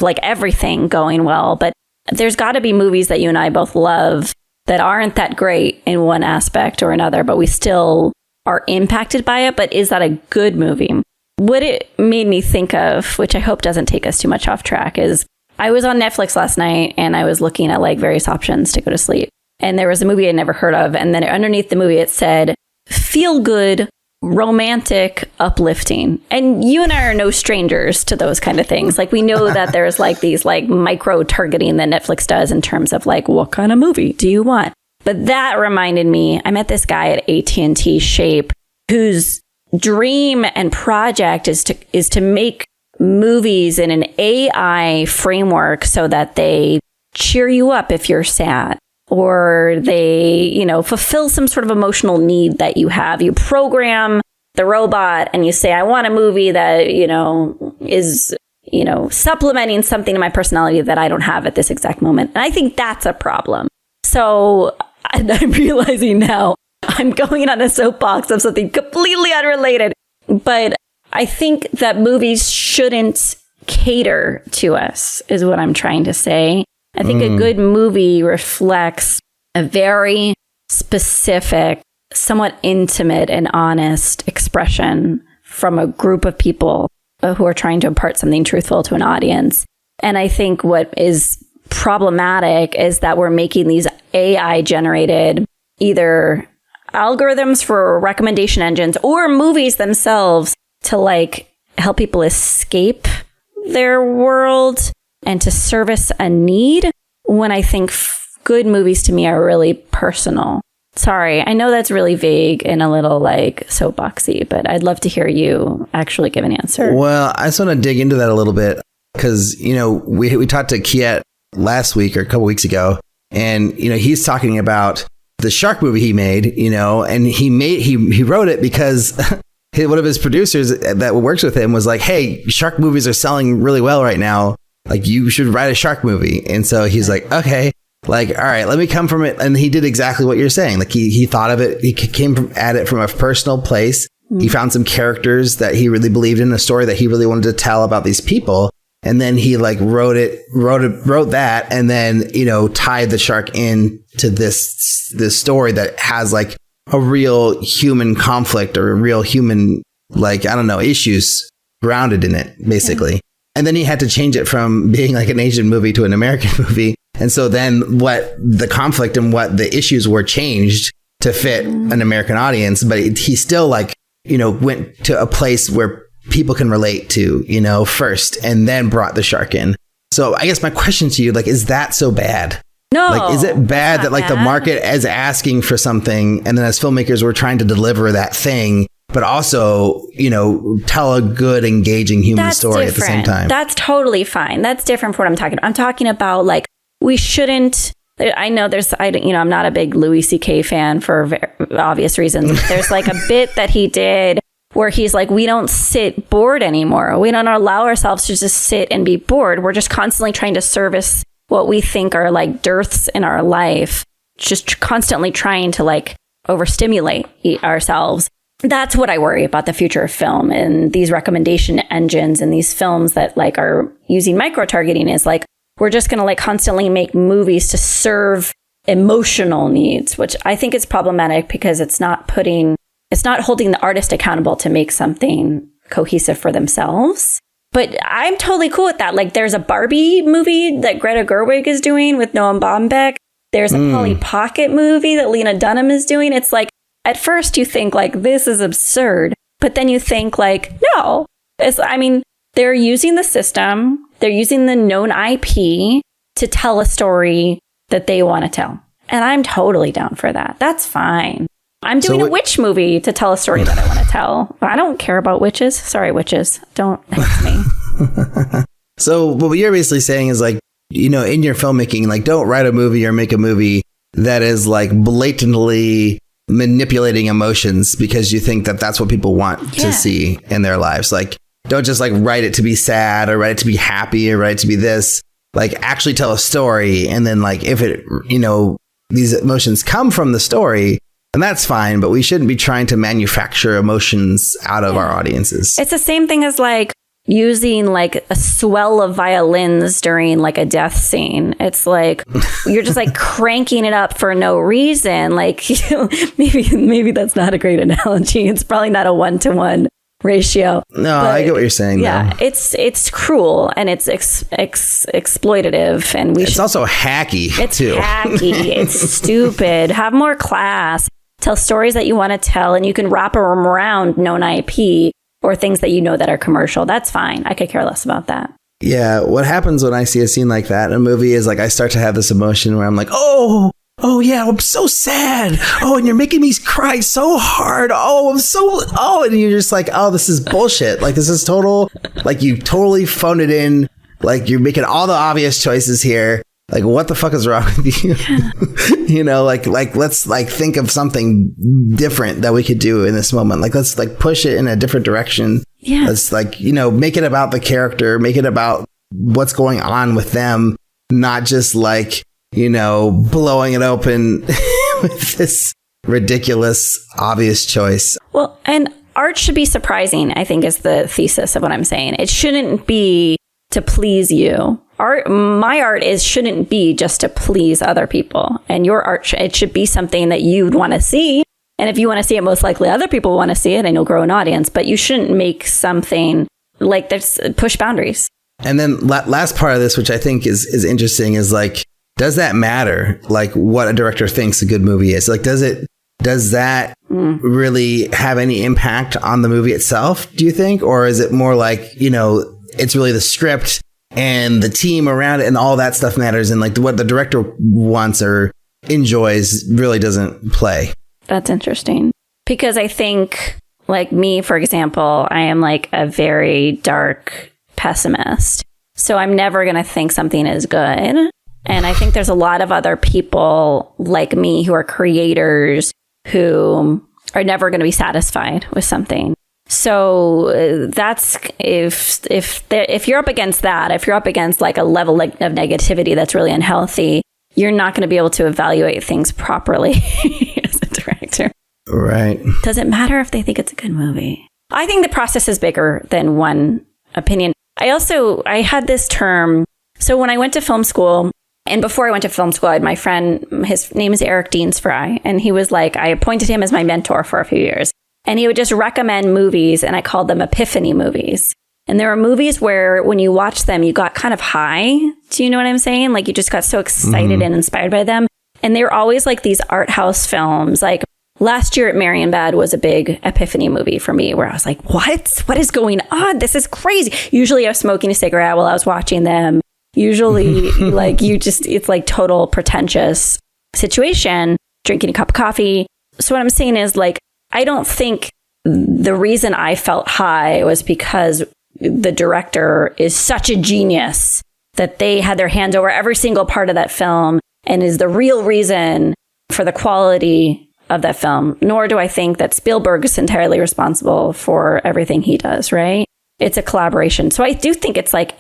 Speaker 2: like everything going well. But there's got to be movies that you and I both love that aren't that great in one aspect or another, but we still are impacted by it. But is that a good movie? What it made me think of, which I hope doesn't take us too much off track, is I was on Netflix last night and I was looking at like various options to go to sleep. And there was a movie I'd never heard of. And then underneath the movie, it said, feel good, romantic, uplifting. And you and I are no strangers to those kind of things. Like we know that there's like these like micro targeting that Netflix does in terms of like, what kind of movie do you want? But that reminded me, I met this guy at AT&T Shape whose dream and project is to make movies in an AI framework so that they cheer you up if you're sad, or they, fulfill some sort of emotional need that you have. You program the robot and you say, I want a movie that, is, supplementing something in my personality that I don't have at this exact moment. And I think that's a problem. So I'm realizing now I'm going on a soapbox of something completely unrelated. But I think that movies shouldn't cater to us, is what I'm trying to say. I think a good movie reflects a very specific, somewhat intimate and honest expression from a group of people who are trying to impart something truthful to an audience. And I think what is problematic is that we're making these AI-generated either algorithms for recommendation engines or movies themselves to like help people escape their world and to service a need, when I think good movies to me are really personal. Sorry, I know that's really vague and a little like soapboxy, but I'd love to hear you actually give an answer.
Speaker 1: Well, I just want to dig into that a little bit because, we talked to Kiet last week or a couple weeks ago, and, he's talking about the shark movie he made, and he wrote it because one of his producers that works with him was like, hey, shark movies are selling really well right now. Like, you should write a shark movie. And so he's like, okay, like, all right, let me come from it. And he did exactly what you're saying. Like, he thought of it. He came at it from a personal place. He found some characters that he really believed in, a story that he really wanted to tell about these people. And then he like wrote that, and then, tied the shark in to this story that has like a real human conflict or a real human, like, I don't know, issues grounded in it, basically. And then he had to change it from being like an Asian movie to an American movie. And so then what the conflict and what the issues were changed to fit an American audience. But he still like, went to a place where people can relate to, first, and then brought the shark in. So I guess my question to you, like, is that so bad?
Speaker 2: No.
Speaker 1: Like, is it bad that like the market is asking for something, and then as filmmakers, we're trying to deliver that thing, but also, tell a good, engaging human story at the same time?
Speaker 2: That's totally fine. That's different from what I'm talking about. I'm talking about like, we shouldn't. I know I'm not a big Louis C.K. fan for obvious reasons. There's like a bit that he did where he's like, we don't sit bored anymore. We don't allow ourselves to just sit and be bored. We're just constantly trying to service what we think are like dearths in our life, just constantly trying to like overstimulate ourselves. That's what I worry about the future of film and these recommendation engines and these films that like are using micro-targeting is like, we're just going to like constantly make movies to serve emotional needs, which I think is problematic because it's not holding the artist accountable to make something cohesive for themselves. But I'm totally cool with that. Like, there's a Barbie movie that Greta Gerwig is doing with Noah Baumbach. There's a Polly Pocket movie that Lena Dunham is doing. It's like, at first you think like, this is absurd. But then you think like, no. They're using the system. They're using the known IP to tell a story that they want to tell. And I'm totally down for that. That's fine. I'm doing a witch movie to tell a story that I want to tell. I don't care about witches. Sorry, witches. Don't hate me.
Speaker 1: So what you're basically saying is like, in your filmmaking, like, don't write a movie or make a movie that is like blatantly manipulating emotions because you think that that's what people want to see in their lives. Like, don't just like write it to be sad or write it to be happy or write it to be this. Like, actually tell a story. And then like, if it, these emotions come from the story, and that's fine, but we shouldn't be trying to manufacture emotions out of our audiences.
Speaker 2: It's the same thing as like using like a swell of violins during like a death scene. It's like you're just like cranking it up for no reason. Like, maybe that's not a great analogy. It's probably not a 1-to-1 ratio.
Speaker 1: No, I get what you're saying.
Speaker 2: Yeah, though. It's cruel and it's exploitative, and
Speaker 1: it's also hacky.
Speaker 2: It's
Speaker 1: too.
Speaker 2: Hacky. It's stupid. Have more class. Tell stories that you want to tell, and you can wrap them around known IP or things that that are commercial. That's fine. I could care less about that.
Speaker 1: Yeah, what happens when I see a scene like that in a movie is like I start to have this emotion where I'm like, oh yeah, I'm so sad. Oh, and you're making me cry so hard. And you're just like, oh, this is bullshit. Like, this is total, like, you totally phoned it in. Like, you're making all the obvious choices here. Like, what the fuck is wrong with you? You know, like let's like think of something different that we could do in this moment. Like, let's like push it in a different direction.
Speaker 2: Yeah.
Speaker 1: Let's like, you know, make it about the character, make it about what's going on with them, not just like, you know, blowing it open with this ridiculous, obvious choice.
Speaker 2: Well, and art should be surprising, I think, is the thesis of what I'm saying. It shouldn't be to please you. My art shouldn't be just to please other people. And your art, it should be something that you'd want to see. And if you want to see it, most likely other people want to see it and you'll grow an audience. But you shouldn't make something like there's push boundaries.
Speaker 1: And then last part of this, which I think is interesting, is like, does that matter? Like what a director thinks a good movie is? Like, does that really have any impact on the movie itself, do you think? Or is it more like, you know, it's really the script and the team around it and all that stuff matters, and like what the director wants or enjoys really doesn't play?
Speaker 2: That's interesting. Because I think, like me, for example, I am like a very dark pessimist. So I'm never going to think something is good. And I think there's a lot of other people like me who are creators who are never going to be satisfied with something. So that's if you're up against that, if you're up against like a level of negativity that's really unhealthy, you're not going to be able to evaluate things properly as a director.
Speaker 1: Right.
Speaker 2: Does it matter if they think it's a good movie? I think the process is bigger than one opinion. I had this term. So when I went to film school, and before I went to film school, I had my friend, his name is Eric Deansfry, and he was like, I appointed him as my mentor for a few years. And he would just recommend movies, and I called them epiphany movies. And there were movies where when you watch them, you got kind of high. Do you know what I'm saying? Like you just got so excited and inspired by them. And they were always like these art house films. Like last year at Marienbad was a big epiphany movie for me where I was like, what is going on? This is crazy. Usually I was smoking a cigarette while I was watching them. Usually like it's like total pretentious situation, drinking a cup of coffee. So what I'm saying is like, I don't think the reason I felt high was because the director is such a genius that they had their hands over every single part of that film and is the real reason for the quality of that film. Nor do I think that Spielberg is entirely responsible for everything he does, right? It's a collaboration. So I do think it's like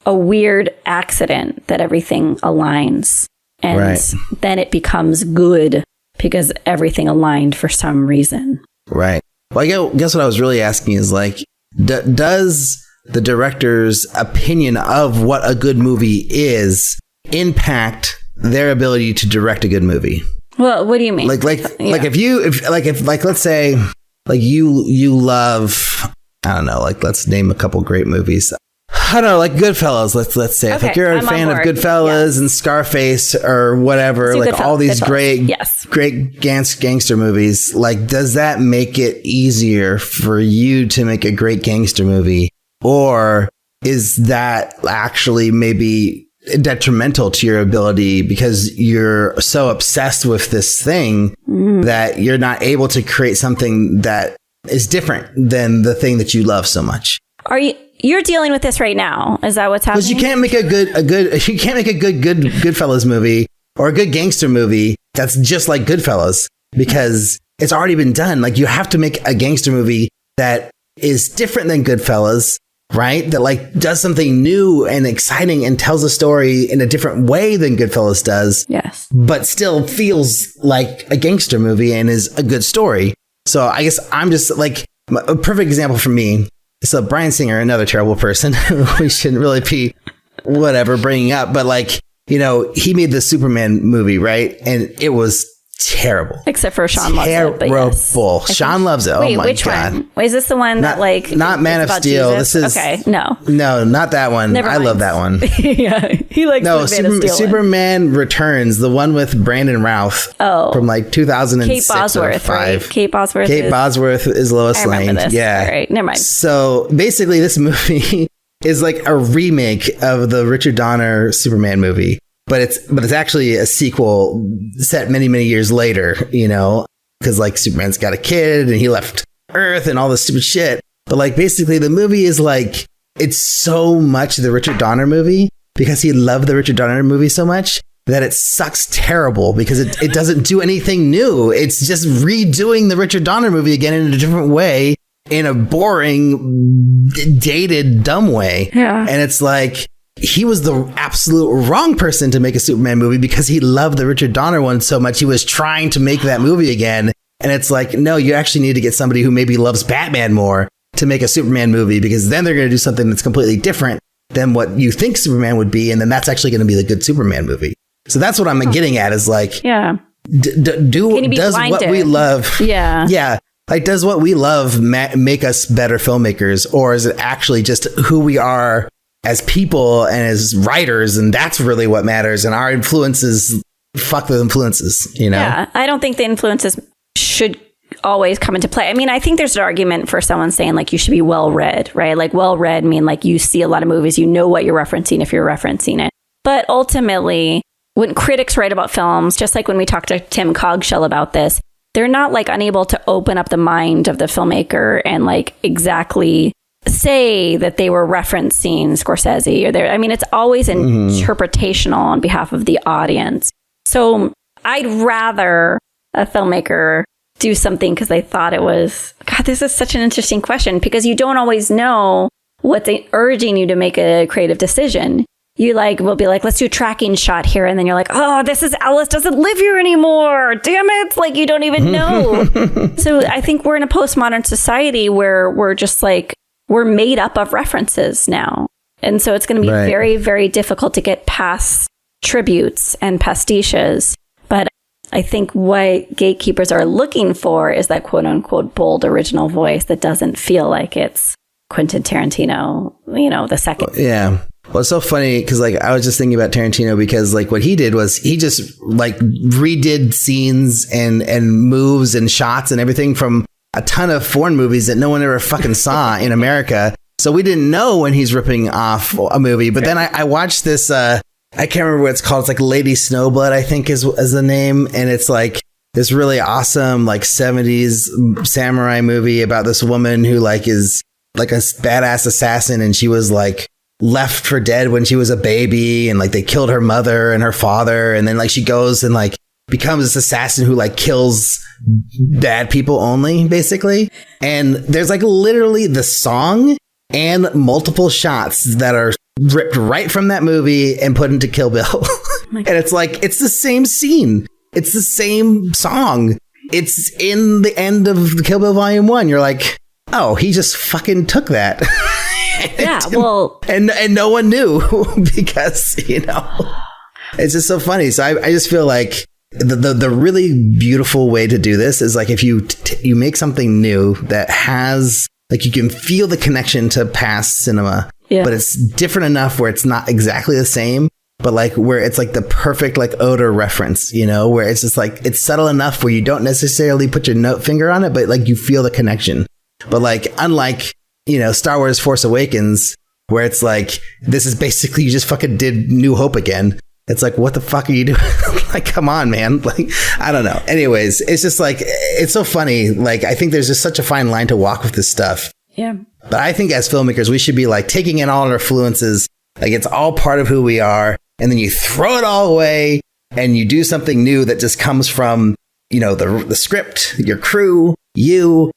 Speaker 2: a weird accident that everything aligns. And then it becomes good because everything aligned for some reason.
Speaker 1: Right. Well, I guess what I was really asking is like, does the director's opinion of what a good movie is impact their ability to direct a good movie?
Speaker 2: Well, what do you mean?
Speaker 1: Like if let's say like you love, I don't know, like let's name a couple great movies. I don't know, like Goodfellas, let's say.
Speaker 2: Okay,
Speaker 1: if you're a fan of Goodfellas and Scarface or whatever, like all these great gangster movies, like does that make it easier for you to make a great gangster movie? Or is that actually maybe detrimental to your ability because you're so obsessed with this thing that you're not able to create something that is different than the thing that you love so much?
Speaker 2: You're dealing with this right now. Is that what's happening?
Speaker 1: Because you can't make a good Goodfellas movie or a good gangster movie that's just like Goodfellas because it's already been done. Like you have to make a gangster movie that is different than Goodfellas, right? That like does something new and exciting and tells a story in a different way than Goodfellas does.
Speaker 2: Yes.
Speaker 1: But still feels like a gangster movie and is a good story. So I guess I'm just like a perfect example for me. So Bryan Singer, another terrible person who we shouldn't really be bringing up. But like, you know, he made the Superman movie, right? And it was terrible.
Speaker 2: Except for Sean loves it.
Speaker 1: Terrible. Sean loves it.
Speaker 2: Wait,
Speaker 1: oh my
Speaker 2: which
Speaker 1: God.
Speaker 2: One? Is this the one that like...
Speaker 1: Not Man of Steel.
Speaker 2: Jesus?
Speaker 1: This is...
Speaker 2: Okay, no.
Speaker 1: No, not that one.
Speaker 2: Never mind.
Speaker 1: I love that one.
Speaker 2: Yeah, he likes the Man of Steel
Speaker 1: Superman Returns, the one with Brandon Routh from like 2006
Speaker 2: Kate Bosworth, right? Kate Bosworth
Speaker 1: is Lois Lane.
Speaker 2: This.
Speaker 1: Yeah.
Speaker 2: All right, never mind.
Speaker 1: So basically this movie is like a remake of the Richard Donner Superman movie. But it's actually a sequel set many, many years later, you know, because like Superman's got a kid and he left Earth and all this stupid shit. But like basically the movie is like, it's so much the Richard Donner movie because he loved the Richard Donner movie so much that it sucks terrible because it doesn't do anything new. It's just redoing the Richard Donner movie again in a different way, in a boring, dated, dumb way.
Speaker 2: Yeah.
Speaker 1: And it's like, he was the absolute wrong person to make a Superman movie because he loved the Richard Donner one so much. He was trying to make that movie again. And it's like, no, you actually need to get somebody who maybe loves Batman more to make a Superman movie, because then they're going to do something that's completely different than what you think Superman would be. And then that's actually going to be the good Superman movie. So that's what I'm getting at, is like,
Speaker 2: yeah,
Speaker 1: does what we love.
Speaker 2: Yeah.
Speaker 1: Yeah. Like, does what we love make us better filmmakers, or is it actually just who we are as people and as writers? And that's really what matters. And our influences, fuck the influences, you know?
Speaker 2: Yeah. I don't think the influences should always come into play. I mean, I think there's an argument for someone saying like you should be well read, right? Like well read mean like you see a lot of movies, you know what you're referencing if you're referencing it. But ultimately, when critics write about films, just like when we talked to Tim Cogshell about this, they're not like unable to open up the mind of the filmmaker and like exactly say that they were referencing Scorsese or there. I mean, it's always interpretational on behalf of the audience. So I'd rather a filmmaker do something because they thought it was, God, this is such an interesting question, because you don't always know what's urging you to make a creative decision. You like will be like, let's do a tracking shot here. And then you're like, oh, this is Alice doesn't live here anymore. Damn it. Like, you don't even know. So I think we're in a postmodern society where we're just like, we're made up of references now. And so it's going to be very, very difficult to get past tributes and pastiches. But I think what gatekeepers are looking for is that quote unquote bold original voice that doesn't feel like it's Quentin Tarantino, you know, the second.
Speaker 1: Yeah. Well, it's so funny because like I was just thinking about Tarantino, because like what he did was he just like redid scenes and moves and shots and everything from a ton of foreign movies that no one ever fucking saw in America. So we didn't know when he's ripping off a movie. But then I watched this, I can't remember what it's called. It's like Lady Snowblood, I think is the name. And it's like this really awesome like 70s samurai movie about this woman who like is like a badass assassin, and she was like left for dead when she was a baby, and like they killed her mother and her father, and then like she goes and like becomes this assassin who like kills bad people only, basically. And there's like literally the song and multiple shots that are ripped right from that movie and put into Kill Bill. And it's like, it's the same scene, it's the same song, it's in the end of Kill Bill Volume 1. You're like, oh, he just fucking took that.
Speaker 2: Yeah, well,
Speaker 1: and no one knew because, you know, it's just so funny. So I just feel like the really beautiful way to do this is like if you make something new that has like you can feel the connection to past cinema, but it's different enough where it's not exactly the same, but like where it's like the perfect like odor reference, you know, where it's just like it's subtle enough where you don't necessarily put your finger on it, but like you feel the connection. But like unlike, you know, Star Wars Force Awakens, where it's like, this is basically, you just fucking did New Hope again. It's like, what the fuck are you doing? Like, come on, man. Like, I don't know. Anyways, it's just like, it's so funny. Like, I think there's just such a fine line to walk with this stuff.
Speaker 2: Yeah.
Speaker 1: But I think as filmmakers, we should be like taking in all our influences. Like, it's all part of who we are. And then you throw it all away and you do something new that just comes from, you know, the script, your crew, you,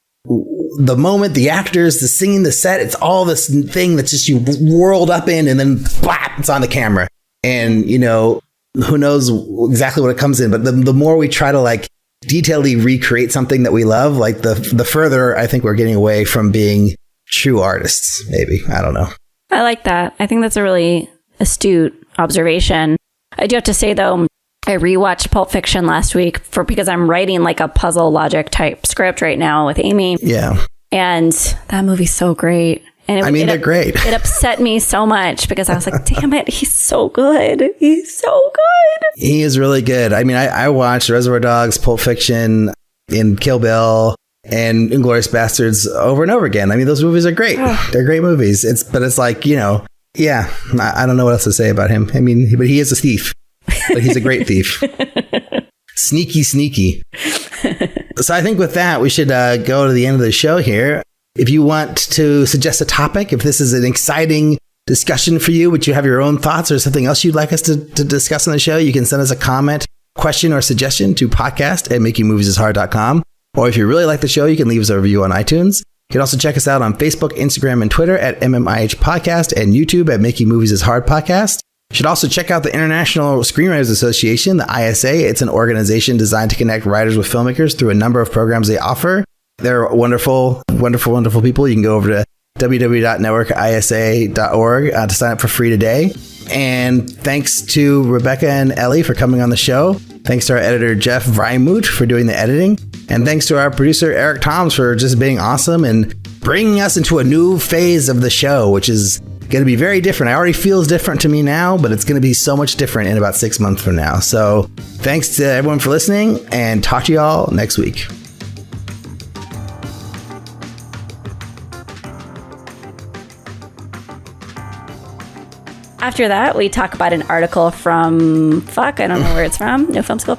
Speaker 1: the moment, the actors, the singing, the set, it's all this thing that's just you whirled up in, and then blap, it's on the camera. And, you know, who knows exactly what it comes in. But the more we try to like detailedly recreate something that we love, like the further I think we're getting away from being true artists, maybe. I don't know.
Speaker 2: I like that. I think that's a really astute observation. I do have to say, though, I rewatched Pulp Fiction last week because I'm writing like a puzzle logic type script right now with Amy.
Speaker 1: Yeah.
Speaker 2: And that movie's so great. And
Speaker 1: they're great.
Speaker 2: It upset me so much because I was like, damn it, he's so good. He's so good.
Speaker 1: He is really good. I mean, I watched Reservoir Dogs, Pulp Fiction, and Kill Bill, and Inglourious Bastards over and over again. I mean, those movies are great. They're great movies. But it's like, you know, yeah, I don't know what else to say about him. I mean, but he is a thief. But he's a great thief. Sneaky. So I think with that, we should go to the end of the show here. If you want to suggest a topic, if this is an exciting discussion for you, would you have your own thoughts or something else you'd like us to discuss on the show, you can send us a comment, question, or suggestion to podcast@makingmoviesishard.com. Or if you really like the show, you can leave us a review on iTunes. You can also check us out on Facebook, Instagram, and Twitter at MMIH Podcast and YouTube at Making Movies is Hard Podcast. You should also check out the International Screenwriters Association, the ISA. It's an organization designed to connect writers with filmmakers through a number of programs they offer. They're wonderful, wonderful, wonderful people. You can go over to www.networkisa.org to sign up for free today. And thanks to Rebecca and Elly for coming on the show. Thanks to our editor, Jeff Vrymuth, for doing the editing. And thanks to our producer, Eric Toms, for just being awesome and bringing us into a new phase of the show, which is going to be very different. It already feels different to me now, but it's going to be so much different in about 6 months from now. So thanks to everyone for listening, and talk to you all next week.
Speaker 2: After that, we talk about an article from, I don't know where it's from, No Film School.